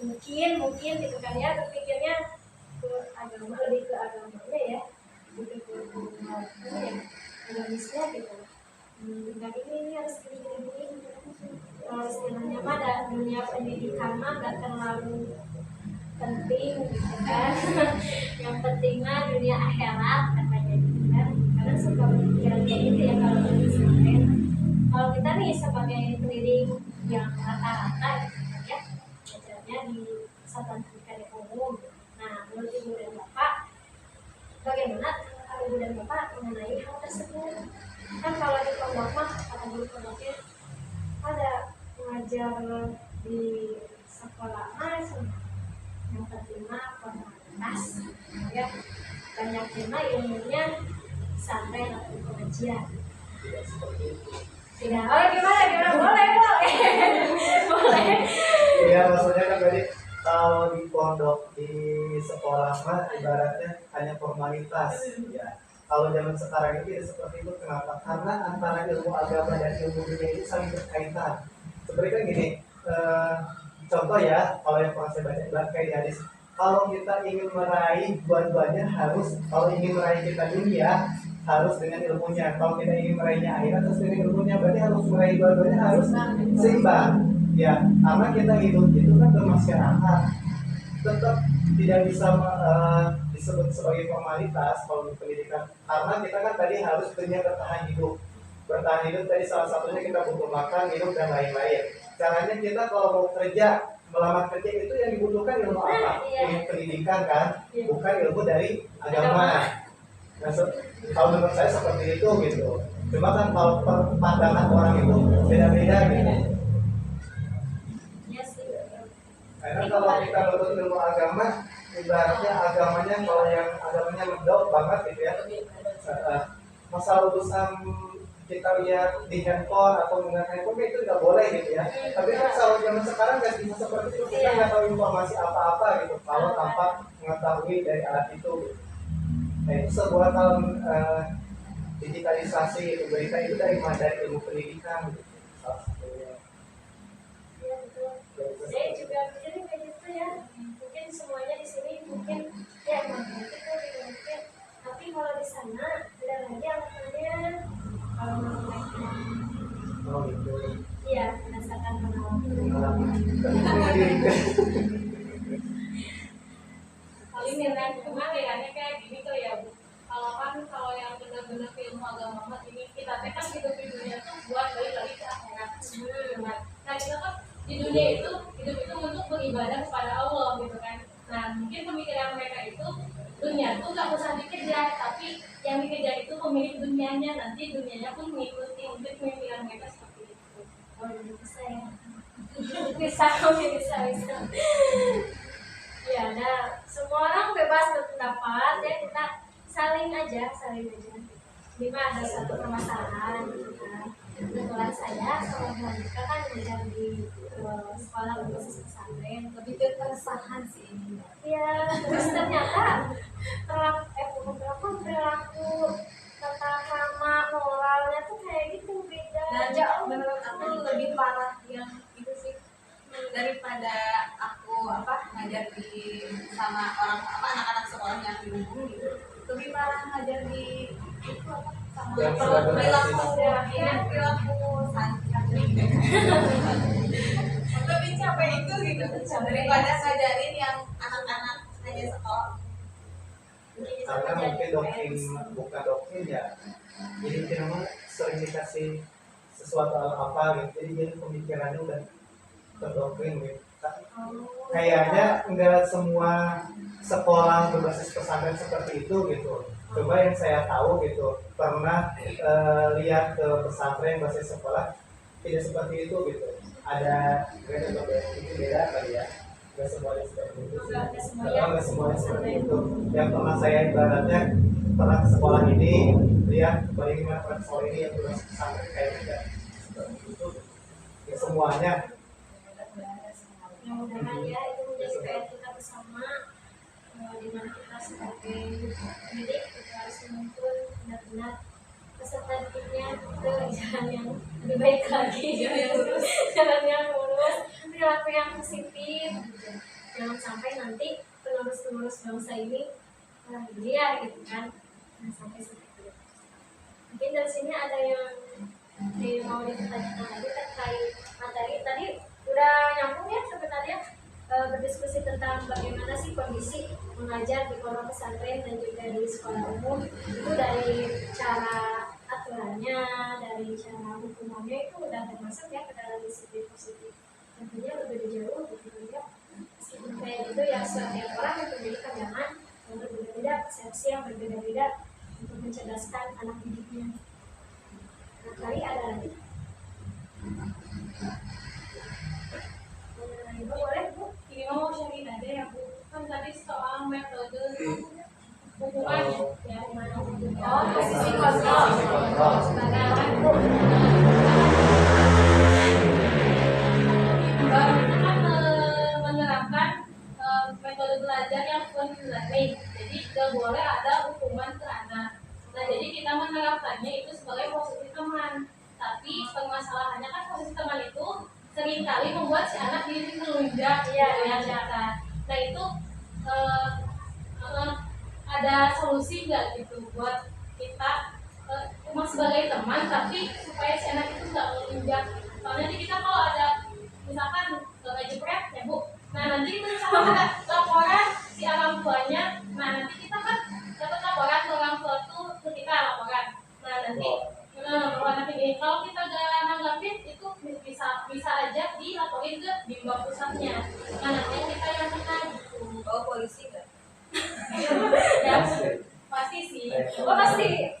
mungkin gitu kan ya berpikirnya ke agama, lebih ke agamanya ya, lebih ke apa ya, agamisnya gitu. Dan ini harus gini istilahnya mah dan dunia pendidikan mah gak terlalu penting gitu kan. Yang penting mah dunia akhirat katanya gitu kan, karena suka berpikiran kayak gitu ya kalau di pesantren. Kalau kita nih sebagai pendidik yang rata-rata gitu kan ya, belajarnya di satuan pendidikan yang umum. Nah, menurut ibu dan bapak, bagaimana ibu dan bapak mengenai hal tersebut? Kan kalau di pondok mah kata guru pondoknya ada mengajar di sekolah mas, yang penting mah formalitas ya, banyak tema ilmunya santai atau pengajian. Tidak seperti itu. Tidak, oh gimana boleh boleh. Iya, maksudnya kan tadi kalau di pondok di sekolah mah ibaratnya hanya formalitas ya. Kalau zaman sekarang ini tidak seperti itu. Kenapa? Karena antara ilmu agama dan ilmu dunia itu saling berkaitan. Seperti kan gini, contoh ya, kalau yang pernah saya baca kayak di hadis, kalau kita ingin meraih dua-duanya harus, kalau ingin meraih kita dunia harus dengan ilmunya, kalau kita ingin meraihnya akhirat harus dengan ilmunya, berarti harus meraih dua-duanya harus seimbang. Ya, karena kita hidup itu kan bermasyarakat, tetap tidak bisa disebut sebagai formalitas kalau di pendidikan, karena kita kan tadi harus punya bertahan hidup tadi salah satunya kita butuh makan, minum dan lain-lain. Caranya kita kalau mau kerja, melamar kerja itu yang dibutuhkan ilmu apa? Ilmu pendidikan kan, bukan ilmu dari agama. Nah, kalau menurut saya seperti itu gitu. Cuma kan kalau pandangan orang itu beda-beda gitu. Karena kalau kita nurut ilmu agama, ibaratnya agamanya kalau yang agamanya medok banget gitu ya. Masalah urusan kita lihat di handphone atau menggunakan handphone itu nggak boleh gitu ya. Tapi kan kalau zaman sekarang nggak bisa seperti itu, kita nggak tahu informasi apa-apa gitu kalau tanpa mengetahui dari alat itu. Nah, itu sebuah hal digitalisasi itu, berita itu dari ilmu pendidikan gitu. Salah satunya. Iya betul. Saya juga pikirnya kayak gitu ya. Mungkin semuanya di sini mungkin ya emang gitu mungkin. Tapi kalau di sana ada lagi alasannya. Kalau menurut Oh gitu. iya berdasarkan pengalaman. Paling nilai cuma kayaknya kayak gini tuh ya Bu. Kalau yang benar-benar ilmu agama mah ini kita kan hidup di dunia tuh buat balik lagi ke akhirat. Nah kita kan di dunia itu hidup itu untuk beribadah kepada Allah gitu kan. Nah mungkin pemikiran mereka itu dunia tuh nggak usah dikejar, tapi yang dikejar itu pemilik dunianya, nanti dunianya pun mengikuti untuk pemikiran mereka seperti itu. Oh bisa ya. Bisa. Ya, nah semua orang bebas berpendapat ya, kita saling aja. Ini mah ada satu permasalahan gitu kan. Kebetulan saya sama Monica kan belajar di sekolah berbasis pesantren, lebih ke keresahan sih ini. Iya, terus ternyata perilaku tata krama moralnya tuh kayak gitu beda. Dan jauh menurut aku lebih parah yang itu sih, daripada aku ngajar di sama orang anak-anak sekolah yang di umum gitu, lebih parah ngajar di itu sama perilaku santri lebih capek itu gitu daripada ngajarin yang anak-anak hanya sekolah. Karena mungkin bukan doktrin ya, jadi memang sering dikasih sesuatu apa gitu, jadi dia pemikirannya udah terdoktrin gitu. Kayaknya enggak semua sekolah berbasis pesantren seperti itu gitu. Coba yang saya tahu gitu, pernah lihat ke pesantren basis sekolah tidak seperti itu gitu. Ada itu beda kali ya. Nggak semuanya seperti itu. Nggak semuanya seperti itu. Yang pernah saya ibaratnya pernah ke sekolah ini lihat bagaimana pernah sekolah ini yang sudah pesantren kayak tidak seperti itu. Ya, semuanya. Mudah-mudahan ya itu menjadi PR kita bersama, di mana kita sebagai pendidik kita harus menuntun benar-benar peserta didiknya ke jalan yang lebih baik lagi, jalan yang lurus, perilaku yang positif. Jangan sampai nanti penerus-penerus bangsa ini dia gitu kan, jangan sampai seperti itu. Mungkin dari sini ada yang mau ditanyakan lagi terkait materi tadi. Udah nyambung ya sebenarnya, berdiskusi tentang bagaimana sih kondisi mengajar di pondok pesantren dan juga di sekolah umum. Itu dari cara aturannya, dari cara hukumannya itu udah termasuk ya ke dalam disiplin positif. Tentunya lebih jauh gitu ya. Meskipun kayak gitu ya, setiap orang yang memiliki pandangan yang berbeda-beda, persepsi yang berbeda-beda untuk mencerdaskan anak didiknya. Nah, kali ada lagi. Ibu boleh Bu? Ini mau sharing aja ya Bu. Kan tadi soal metode hukuman ya. Oh, posisi kontrol. Bagaimana Bu? Itu kan menerapkan metode belajar yang fun learning. Jadi tidak boleh ada hukuman ke anak. Nah, jadi kita menerapkannya itu sebagai posisi teman. Tapi permasalahannya kan posisi teman itu seringkali membuat si anak diri melunjak ya nyata. Nah itu ada solusi nggak gitu buat kita cuma sebagai teman tapi supaya si anak itu nggak melunjak. Soalnya nanti kita kalau ada misalkan ngejepret ya Bu, nah nanti itu misalkan ada laporan si orang tuanya, nah nanti kita kan dapat laporan ke orang tua tuh ketika laporan. Nah nanti kalau kita gak nanggapin itu bisa aja dilaporin ke bimbang pusatnya. Nah nanti kita yang kena gitu. Bawa polisi nggak? Ya pasti sih. Oh pasti.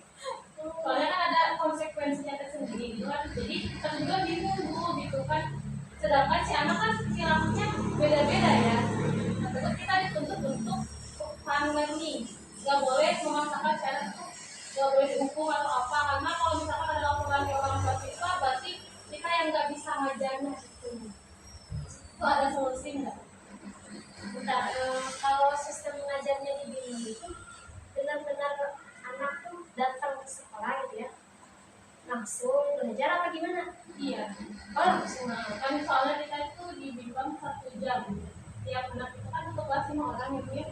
Soalnya kan ada konsekuensinya tersendiri gitu kan. Jadi kita juga bingung Bu gitu kan. Sedangkan si anak kan perilakunya beda-beda ya. Nah tetap kita dituntut untuk fun learning. Gak boleh memaksakan si anak itu gak boleh dihukum atau apa, karena kalau misalkan ada laporan ke orang tua siswa berarti kita yang gak bisa ngajarnya gitu. Itu ada solusi nggak? Bentar, kalau sistem mengajarnya di bimbing itu benar-benar anak tuh datang ke sekolah gitu ya, langsung belajar apa gimana? Iya. Oh langsung. Nah, kan soalnya kita itu dibimbang 1 jam. Tiap anak itu kan untuk kelas 5 orang gitu ya,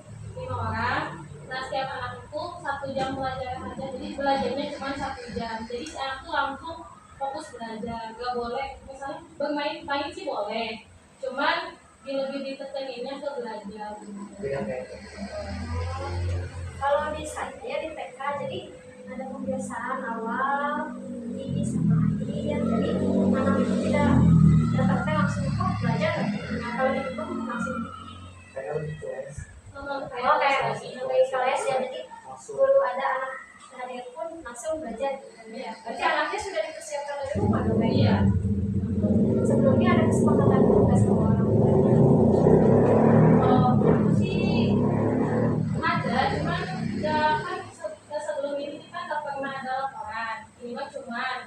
5 orang. Nah setiap anak itu 1 jam belajar saja, jadi belajarnya cuma 1 jam. Jadi si anak tuh langsung fokus belajar, gak boleh misalnya bermain sih boleh, cuman lebih ditekeninnya ke belajar. Kalau di saya di TK jadi ada pembiasaan awal I sama akhir, jadi anak itu tidak datang langsung belajar. Nah kalau di itu langsung kayak kelas ya, jadi guru ada anak hadir pun langsung belajar. Berarti anaknya sudah dipersiapkan dari rumah dong kayaknya. Iya. Sebelumnya ada kesepakatan tugas sama orang tuanya. Aku sih ada, cuman kan sebelum ini kita nggak pernah ada laporan. Ini mah cuman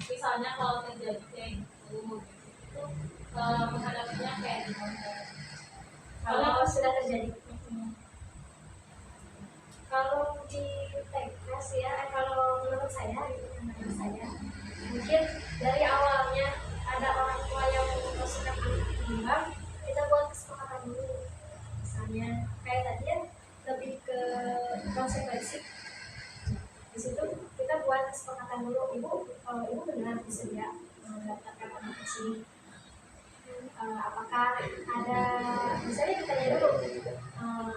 misalnya kalau terjadi kayak gitu, itu menghadapinya kayak gimana? Kalau sudah terjadi. Kalau di TK sih ya, kalau menurut saya mungkin dari awalnya ada orang tua yang memasukkan anak bimbang, kita buat kesepakatan dulu. Misalnya kayak tadi ya, lebih ke konsekuensi. Di situ kita buat kesepakatan dulu, ibu benar bersedia mendaftarkan anak ke sini. Apakah ada, misalnya ditanya dulu,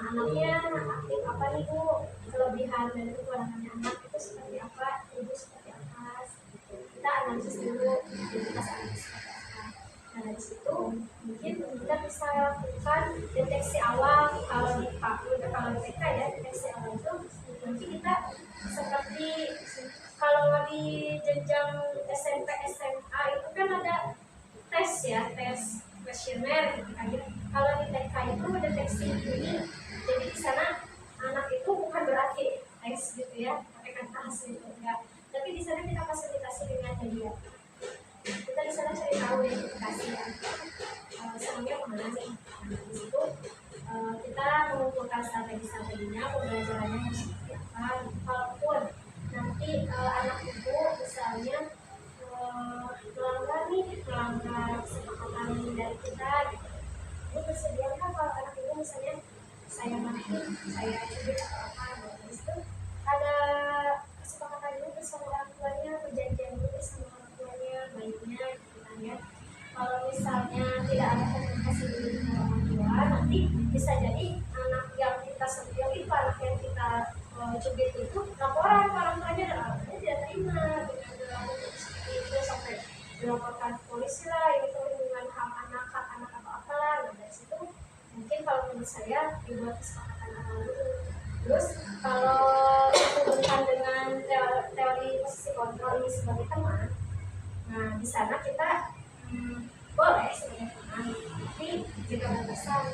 anaknya aktif apa nih Bu, kelebihan dan kekurangannya anak itu seperti apa, ibu seperti apa, kita analisis dulu, identitas anak seperti apa. Nah dari situ mungkin kita bisa lakukan deteksi awal. Kalau di TK ya, deteksi awal itu nanti seperti kalau di jenjang SMP SMA itu kan ada tes ya, tes kuesioner gitu kan. Kalau di TK itu deteksi dini, jadi di sana anak itu bukan berarti tes gitu ya, pakai kata hasil itu enggak, tapi di sana kita fasilitasi dengan media. Kita di sana cari tahu identifikasi ya, senangnya kemana nih. Nah, di situ kita mengumpulkan strategi-strateginya, pembelajarannya harus seperti apa. Kalaupun nanti anak itu misalnya melanggar kesepakatan dari kita gitu, itu bersedia kan kalau anak itu misalnya saya marahin, saya cubit atau apa gitu. Terus itu ada kesepakatan dulu bersama orang tuanya, perjanjian dulu bersama orang tuanya, baiknya gitu kan ya. Kalau misalnya tidak ada komunikasi dulu dengan orang tua, nanti bisa jadi anak yang kita sentil itu, anak yang kita cubit itu laporan ke orang tuanya dan orang tuanya tidak terima dengan dilakukan seperti itu, sampai dilaporkan ke polisi lah, ini perlindungan hak anak atau apalah. Nah dari situ mungkin kalau menurut saya dibuat kesepakatan awal dulu. Terus kalau dihubungkan dengan teori posisi kontrol ini sebagai teman, nah di sana kita boleh sebagai teman, tapi jika batasan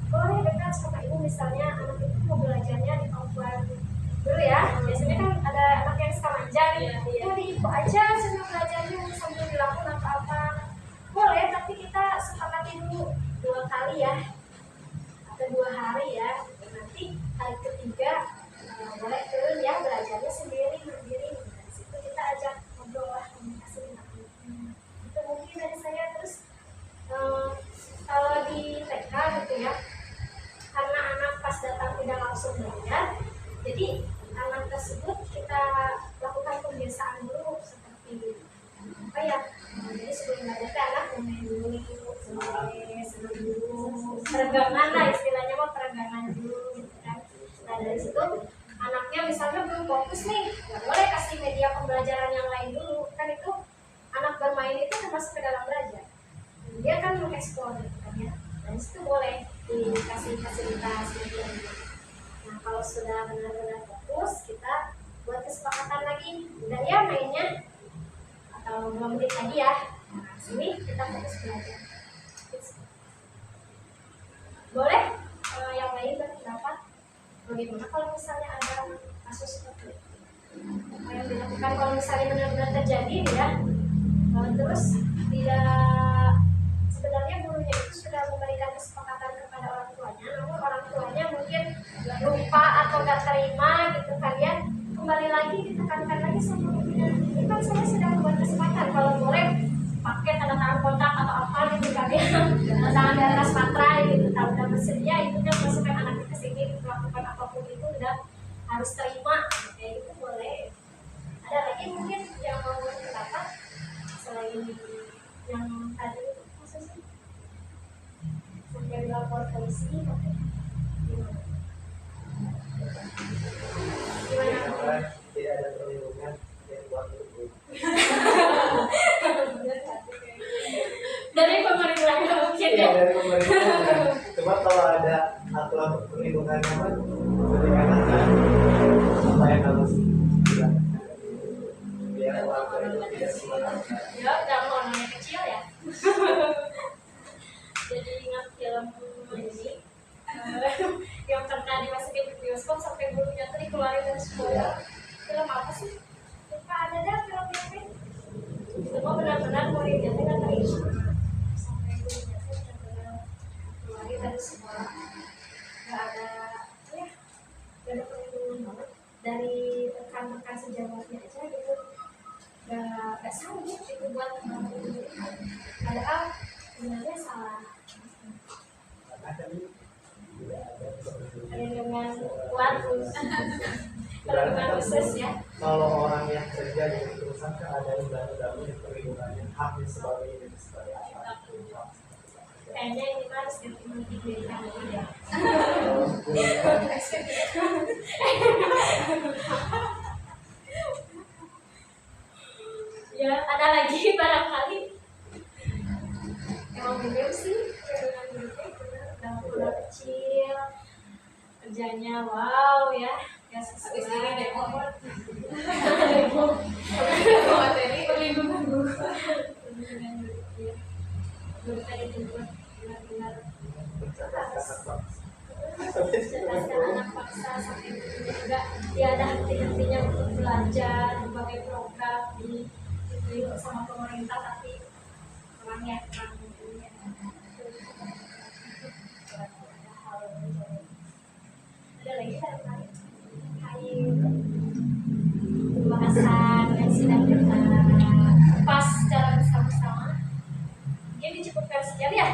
boleh dekat sama ibu, misalnya anak itu mau belajarnya di kemampuan dulu ya, biasanya kan ada anak yang suka manja nih, di ibu aja senang belajarnya sambil dilakukan apa-apa, boleh, tapi kita sepakati dulu 2 kali ya, atau 2 hari ya, nanti hari ketiga boleh turun ya, belajarnya sendiri mandiri. Dari situ kita ajak ngobrol lah, komunikasi dengan anaknya. Itu mungkin dari saya. Terus kalau di TK gitu ya, karena anak pas datang tidak langsung belajar, jadi anak tersebut kita lakukan pembiasaan dulu seperti apa ya, jadi sebelum belajar anak main dulu, senang dulu, peregangan lah istilahnya, mau peregangan dulu gitu kan. Nah dari situ anaknya misalnya belum fokus nih, nggak boleh kasih media pembelajaran yang lain dulu, kan itu anak bermain itu termasuk ke dalam belajar, dia kan mengeksplor gitu kan ya. Dari situ boleh dikasih fasilitas gitu. Nah kalau sudah benar-benar fokus, kita buat kesepakatan lagi, udah ya mainnya atau 2 menit lagi ya, nah sini kita fokus belajar. Boleh yang lain berpendapat bagaimana kalau misalnya ada kasus seperti itu, apa yang dilakukan kalau misalnya benar-benar terjadi ya, terus tidak, sebenarnya gurunya itu sudah memberikan kesepakatan kepada orang tuanya, namun orang tuanya mungkin lupa atau gak terima gitu kan ya, kembali lagi ditekankan lagi sama gurunya, ini kan saya sudah membuat kesepakatan, kalau boleh pakai tanda tangan kontak atau apa gitu kan ya, tanda tangan di atas materai gitu, kalau udah bersedia itu kan masukkan anaknya ke sini, melakukan apapun itu udah harus terima, kayak gitu boleh. Ada lagi mungkin yang mau berpendapat selain yang tadi itu maksudnya sampai dilapor polisi, tapi gimana? Tidak ada perlindungan yang buat itu. Dari pemerintah mungkin ya. Dari pemerintah. Cuma kalau ada aturan perlindungan kan, bagaimana apa yang harus dilakukan biar warga itu tidak sembarangan. Ya udah mau nanya kecil ya. Jadi ingat film ini yang pernah dimasukin ke bioskop sampai bulunya tuh dikeluarin dari sekolah. Film apa sih? Lupa, ada dah film yang itu mah benar-benar muridnya tuh nggak terima, sampai bulunya tuh benar-benar keluarin dari sekolah. Nggak ada ya, nggak ada perlindungan banget dari rekan-rekan sejawatnya aja gitu. Nggak sanggup gitu buat melindungi. Padahal sebenarnya salah. Karena kan Perlindungan kuat, perlindungan khusus ya. kalau orang yang kerja di perusahaan kan ada undang-undang perlindungannya, haknya sebagai apa? Kayaknya ini harus dipikirkan dulu ya. Ya ada lagi barangkali. Emang bener sih perlindungan diri, bener dalam kecil kerjanya wow ya. ya Habis ini demo. demo Materi perlindungan guru. perlindungan guru, ya. Guru tadi jemput benar-benar mencerdaskan anak bangsa sampai juga tiada henti-hentinya untuk belajar berbagai program di sama pemerintah, tapi kurangnya kurang tentunya ada lagi terkait pembahasan yang sedang kita pas secara bersama-sama. Mungkin dicukupkan sekian ya,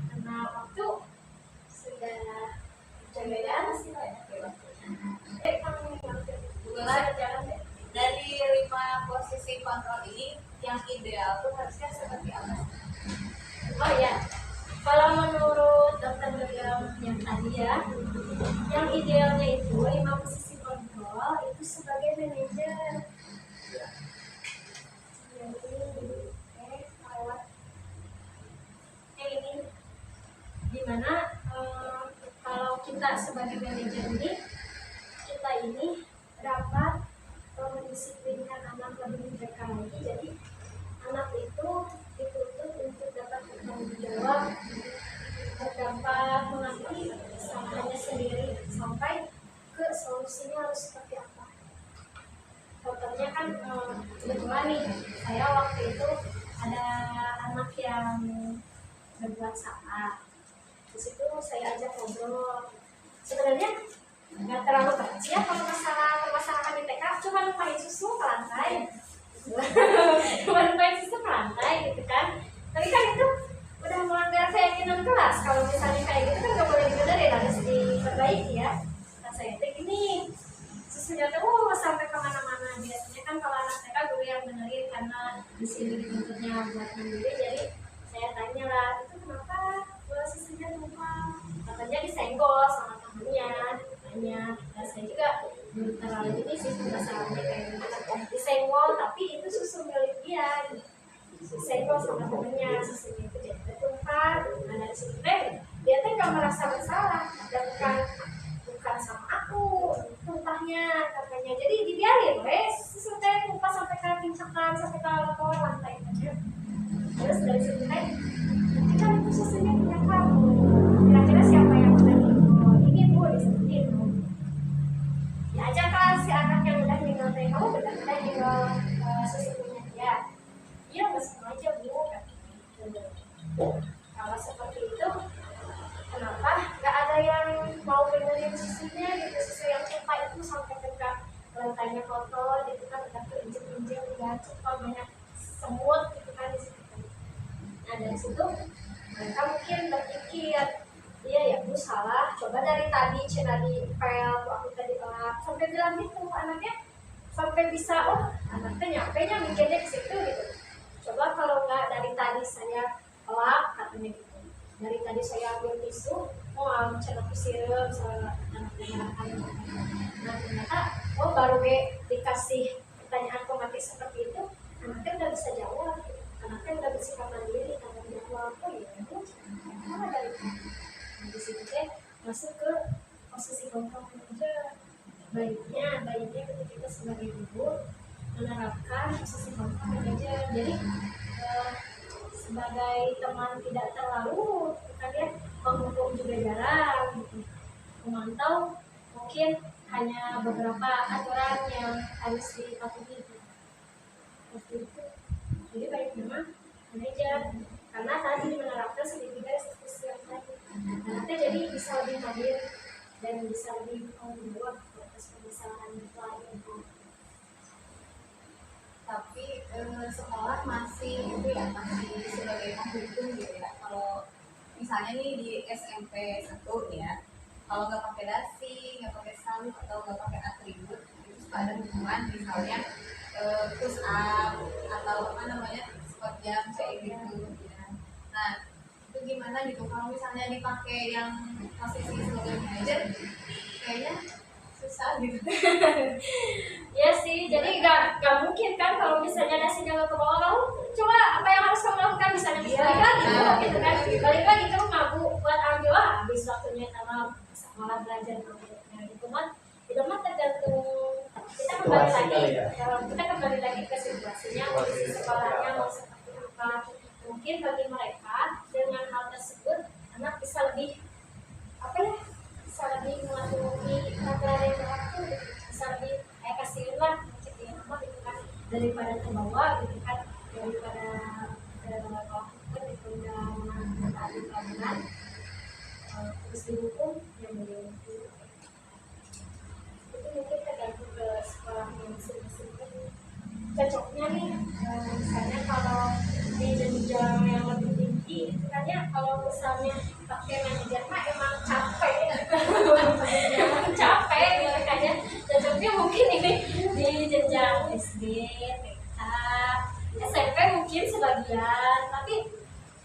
karena waktu sudah jam masih banyak ya waktu. Jalan deh. dari 5 posisi kontrol ini yang ideal tuh harusnya seperti apa? Oh ya, kalau menurut dokter Gegam yang tadi ya, yang idealnya itu 5 posisi kontrol itu sebagai manajer. Yang ini, lewat ini, dimana kalau kita sebagai manajer ini, kita ini dapat mendisiplinkan anak lebih mereka lagi. Jadi anak itu dituntut untuk dapat bertanggung jawab, dapat mengerti usahanya sendiri sampai ke solusinya harus seperti apa. Contohnya kan kebetulan nih, saya waktu itu ada anak yang berbuat salah. Di situ saya ajak ngobrol. Sebenarnya nggak terlalu berat ya kalau masalah permasalahan di TK, cuma numpahin susu ke lantai. Cuma numpahin susu ke lantai gitu kan. Tapi kan itu udah melanggar keyakinan kelas. Kalau misalnya kayak gitu kan nggak boleh dibenerin, harus diperbaiki ya. Nah saya tuh gini, susunya tuh sampai kemana-mana. Biasanya kan kalau anak TK guru yang benerin karena di sini dituntutnya buat mandiri. Jadi saya tanya lah, itu kenapa susunya tumpah? Katanya disenggol sama temennya. Nah, saya juga belum terlalu ini sih masalahnya kayak gitu. Disenggol tapi itu susu milik dia, disenggol sama temennya, susunya itu jadi tertumpah. Nah dari situ dia tuh nggak merasa bersalah, dan bukan sama aku tumpahnya katanya. Jadi dibiarin susu teh tumpah sampai ke pincakan, sampai ke lantai aja. Terus dari situ nanti kan itu susunya punya kamu, kira-kira siapa yang udah ini bu disebutin bu. Diajaklah si anak yang udah tinggal teh, kamu benar-benar tinggal susunya dia. Iya nggak sengaja bu. Kalau seperti itu, kenapa nggak ada yang mau benerin susunya gitu? Susu yang tumpah itu sampai ke lantainya kotor, gitu kan udah keinjek-injek, udah cepat banyak semut gitu kan di situ. Nah dari situ mereka mungkin berpikir, iya ya bu salah, coba dari tadi cina di pel aku tadi elak, sampai bilang gitu anaknya, sampai bisa anaknya nyampe mikirnya ke situ gitu. Coba kalau nggak dari tadi saya elak katanya gitu, dari tadi saya ambil tisu mau cina aku sirup sama anaknya. Nah ternyata baru dikasih pertanyaan otomatis seperti itu, anaknya udah bisa jawab gitu. Anaknya udah bersikap mandiri karena jawab ya karena dari di situ masuk ke posisi kontrol manajer. Baiknya ketika kita sebagai guru menerapkan posisi kontrol manajer. Jadi sebagai teman tidak terlalu kita lihat menghukum juga jarang gitu. Memantau mungkin hanya beberapa aturan yang harus dipatuhi seperti itu. Jadi baik memang manajer, karena tadi menerapkan segitiga institusi yang tadi. Nanti jadi bisa lebih hadir dan bisa lebih membuat proses permasalahan itu lain. Tapi sekolah masih itu ya, masih sebagai penghukum gitu ya. Kalau misalnya nih di SMP 1 ya, kalau nggak pakai dasi, nggak pakai salib atau nggak pakai atribut, itu suka ada hukuman, misalnya push up atau apa namanya squat jam kayak gitu ya. Nah itu gimana gitu kalau misalnya dipakai yang posisi sebagai manajer, kayaknya susah gitu. Ya sih, jadi nggak mungkin kan kalau misalnya dasinya nggak ke bawah, lalu coba apa yang harus kamu lakukan, misalnya balik lagi gitu kan, balik lagi kamu mabuk buat ambil habis waktunya karena sekolah belajar gitu kan, itu mah kembali Situasi lagi, kali ya. kita kembali lagi ke situasinya, kondisi sekolahnya mau seperti apa. Mungkin bagi mereka dengan hal tersebut anak bisa lebih apa ya, bisa lebih mematuhi peraturan yang berlaku, bisa lebih kasihin lah cek apa gitu kan, daripada terbawa gitu kan, daripada melakukan itu udah menaati peraturan terus dihukum yang mending itu mungkin tergantung ke sekolahnya masing-masing. Cocoknya nih misalnya kalau di jenjang yang lebih tinggi itu kan ya, kalau misalnya pakai manajer mah emang capek emang capek gitu kan ya. Cocoknya mungkin ini di jenjang SD, TK, SMP mungkin sebagian, tapi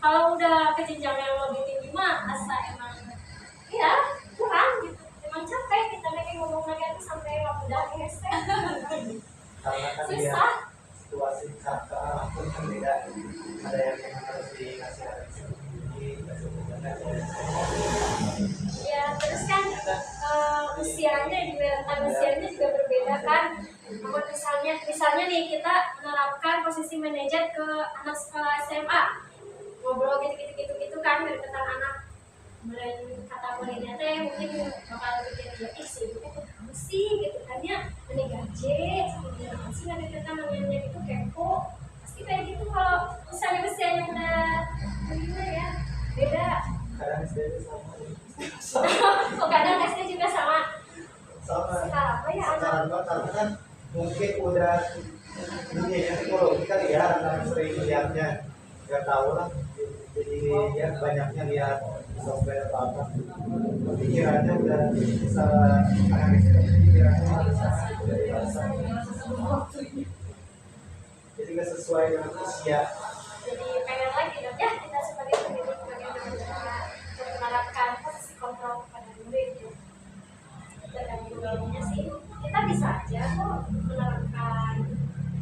kalau udah ke jenjang yang lebih tinggi mah asa emang ya kurang gitu, emang capek kita lagi ngomong lagi sampai udah hese Karena kan dia susah. situasi kakak pun kan beda, ada yang memang harus dikasih atensi, kasih Ya terus kan usianya juga usianya juga berbeda kan. Namun misalnya nih kita menerapkan posisi manajer ke anak sekolah SMA, ngobrol gitu kan tentang anak, kemudian kata muridnya teh mungkin bakal pikir ya sih itu kamu sih gitu kan ya, ini gaje seperti apa sih nanti kita namanya itu kepo, pasti kayak gitu. Kalau misalnya usianya udah gimana ya beda. kadang SD sama Oh, kadang SD juga sama sama apa ya secara anak karena kan mungkin udah dunia psikologi kali ya, karena sering lihatnya nggak tahu lah, jadi ya banyaknya lihat sosmed atau apa, pikirannya udah bisa anak itu pikirannya udah dewasa, jadi nggak sesuai dengan usia. jadi pengen lagi dong ya kita sebagai pendidik bagaimana cara menerapkan posisi kontrol kepada murid ya. Tergantung ilmunya sih kita bisa aja kok menerapkan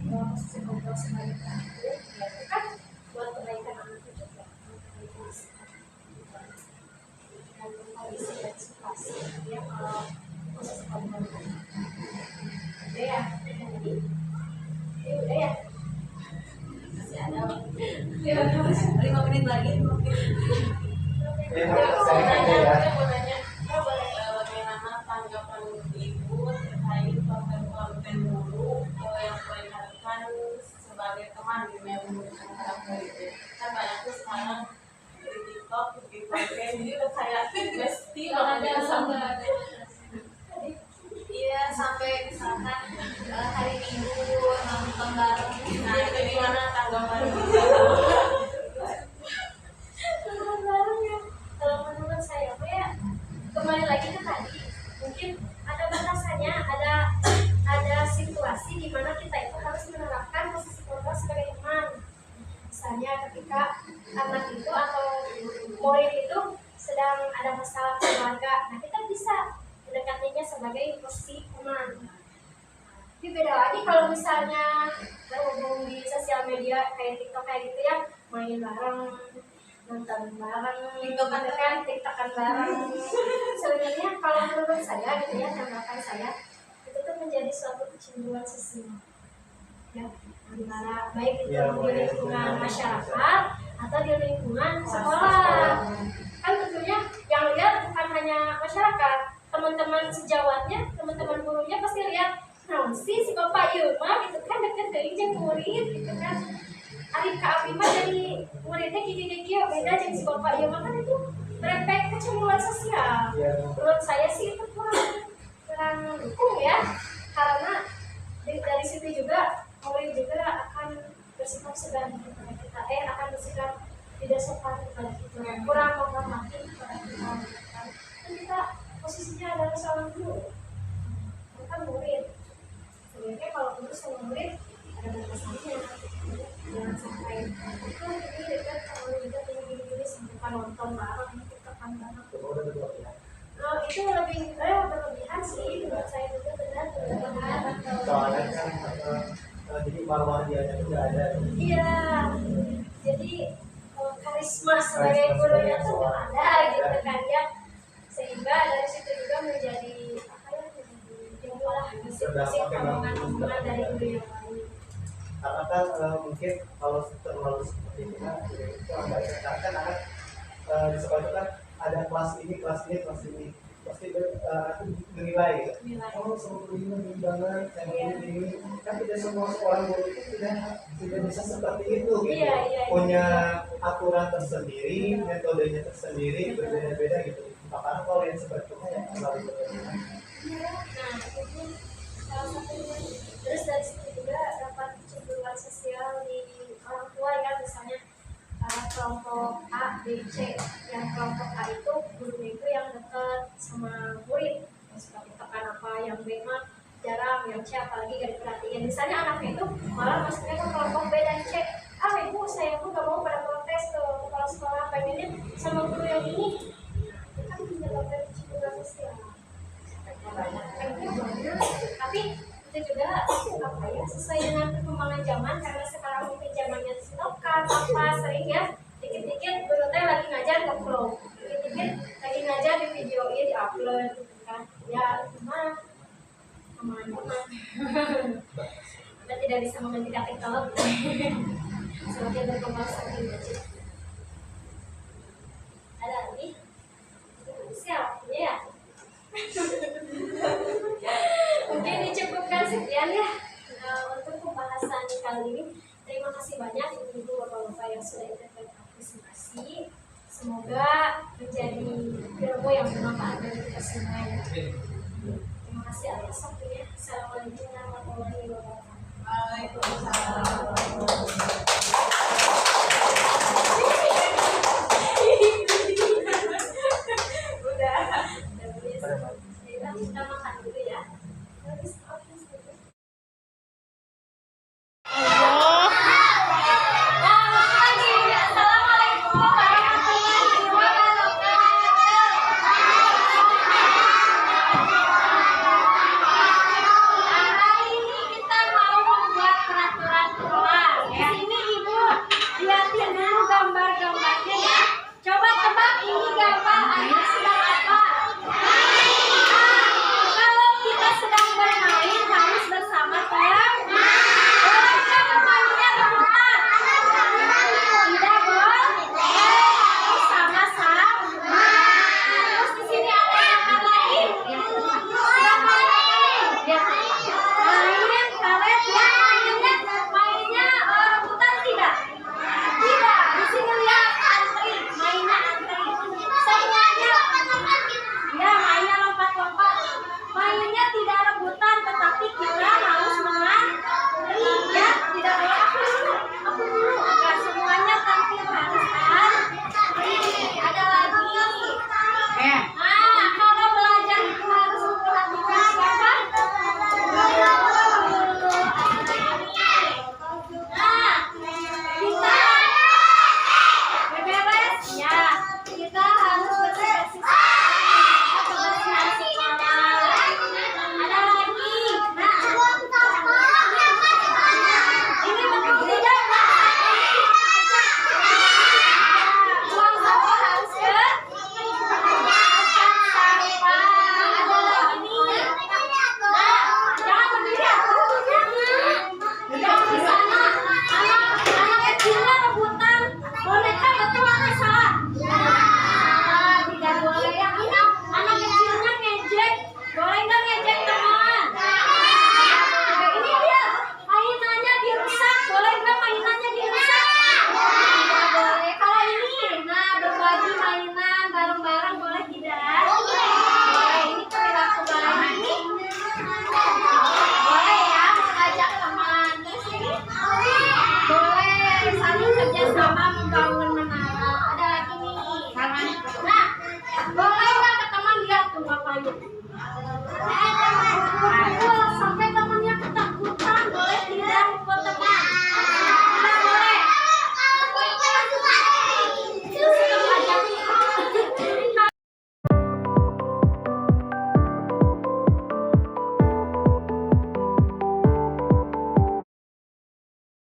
posisi kontrol sebagai murid ya, itu kan buat kebaikan anak itu juga, kebaikan sikap dan kondisi dan situasi ya. Kalau posisi kontrol udah ya jadi udah ya masih ada Ya, 5 menit lagi. Saya aja ya. Bagaimana tanggapan ibu terkait konten-konten dulu yang diperlihatkan sebagai teman di menggunakan anak murid. Kan banyak tuh sekarang di TikTok, di konten, jadi udah kayak mesti banget sama. Iya, sampai misalkan hari Minggu nonton bareng. Nah, itu gimana tanggapan bareng ya. Kalau menurut saya apa ya, kembali lagi ke tadi, mungkin ada batasannya, ada situasi di mana kita itu harus menerapkan posisi kontrol sebagai teman. Misalnya ketika anak itu atau murid itu sedang ada masalah keluarga, nah kita bisa mendekatinya sebagai posisi teman. Tapi beda lagi kalau misalnya terhubung di sosial media kayak TikTok kayak gitu ya, main bareng, nonton bareng, TikTokan bareng. Sebenarnya kalau menurut saya gitu ya, tanggapan saya itu tuh menjadi suatu kecemburuan sesama. Ya, antara baik itu di lingkungan masyarakat atau di lingkungan sekolah. Kan tentunya yang lihat bukan hanya masyarakat, teman-teman sejawatnya, teman-teman gurunya pasti lihat, nah si bapak Ilma gitu kan deket dari jeung murid gitu kan. Ari ka abdi mah dari muridnya gigi-gigi beda jeung si bapak Ilma, kan itu merepek kecemburuan sosial. Menurut saya sih itu kurang dukung ya, karena dari situ juga murid juga akan bersikap segan kepada kita, akan bersikap tidak sopan kepada kita, kurang menghormati kepada kita. Kan kita posisinya adalah seorang guru, bukan murid. Sebenarnya kalau guru sama murid ada batasannya, jangan sampai itu ini dekat kalau juga gini sampai nonton bareng, kita kan bareng. Itu lebih berlebihan sih menurut saya juga, benar berlebihan. Soalnya kan jadi marwah dia juga ada. Iya, jadi karisma sebagai gurunya tuh nggak ada gitu kan ya, sehingga dari situ juga menjadi apa ya, menjadi jenuh lah ngisi omongan-omongan dari guru yang lain. Karena kan mungkin kalau terlalu seperti itu kan itu agak karena kan anak di sekolah itu kan ada kelas ini pasti menilai gitu. Nilai. Oh sama guru ini banget, sama guru ini kan tidak semua seorang guru itu tidak bisa seperti itu gitu. Iya. Punya aturan tersendiri, metodenya tersendiri, berbeda-beda gitu. Makanya kalau yang seperti itu ya terlalu berbeda. Nah, itu salah satunya. Terus dari situ juga dapat kecenderungan sosial di orang tua ya, misalnya kelompok A, B, C. Yang kelompok A itu gurunya itu yang dekat sama murid, suka ditekan apa, yang B mah jarang, yang C apalagi gak diperhatiin. Misalnya anaknya itu malah masuknya ke kelompok B dan C. Ibu saya pun gak mau pada protes ke kepala sekolah, pengennya sama guru yang ini. Nah, itu kan menyebabkan kecenderungan sosial. Tapi itu juga apa ya, sesuai dengan perkembangan zaman, karena sekarang mungkin zamannya TikTokan apa sering ya, dikit-dikit guru teh lagi ngajar nge-vlog, dikit-dikit lagi ngajar di videoin, di upload gitu kan. Ya cuma teman-teman kita tidak bisa menghentikan TikTok. Semakin berkembang semakin kecil. Ada lagi? Siap ya. Mungkin dicukupkan sekian ya untuk pembahasan kali ini. Terima kasih banyak ibu-ibu bapak-bapak yang sudah ikut berpartisipasi. Semoga menjadi ilmu yang bermanfaat bagi kita semua ya. Terima kasih atas waktunya. Assalamualaikum warahmatullahi wabarakatuh. Waalaikumsalam.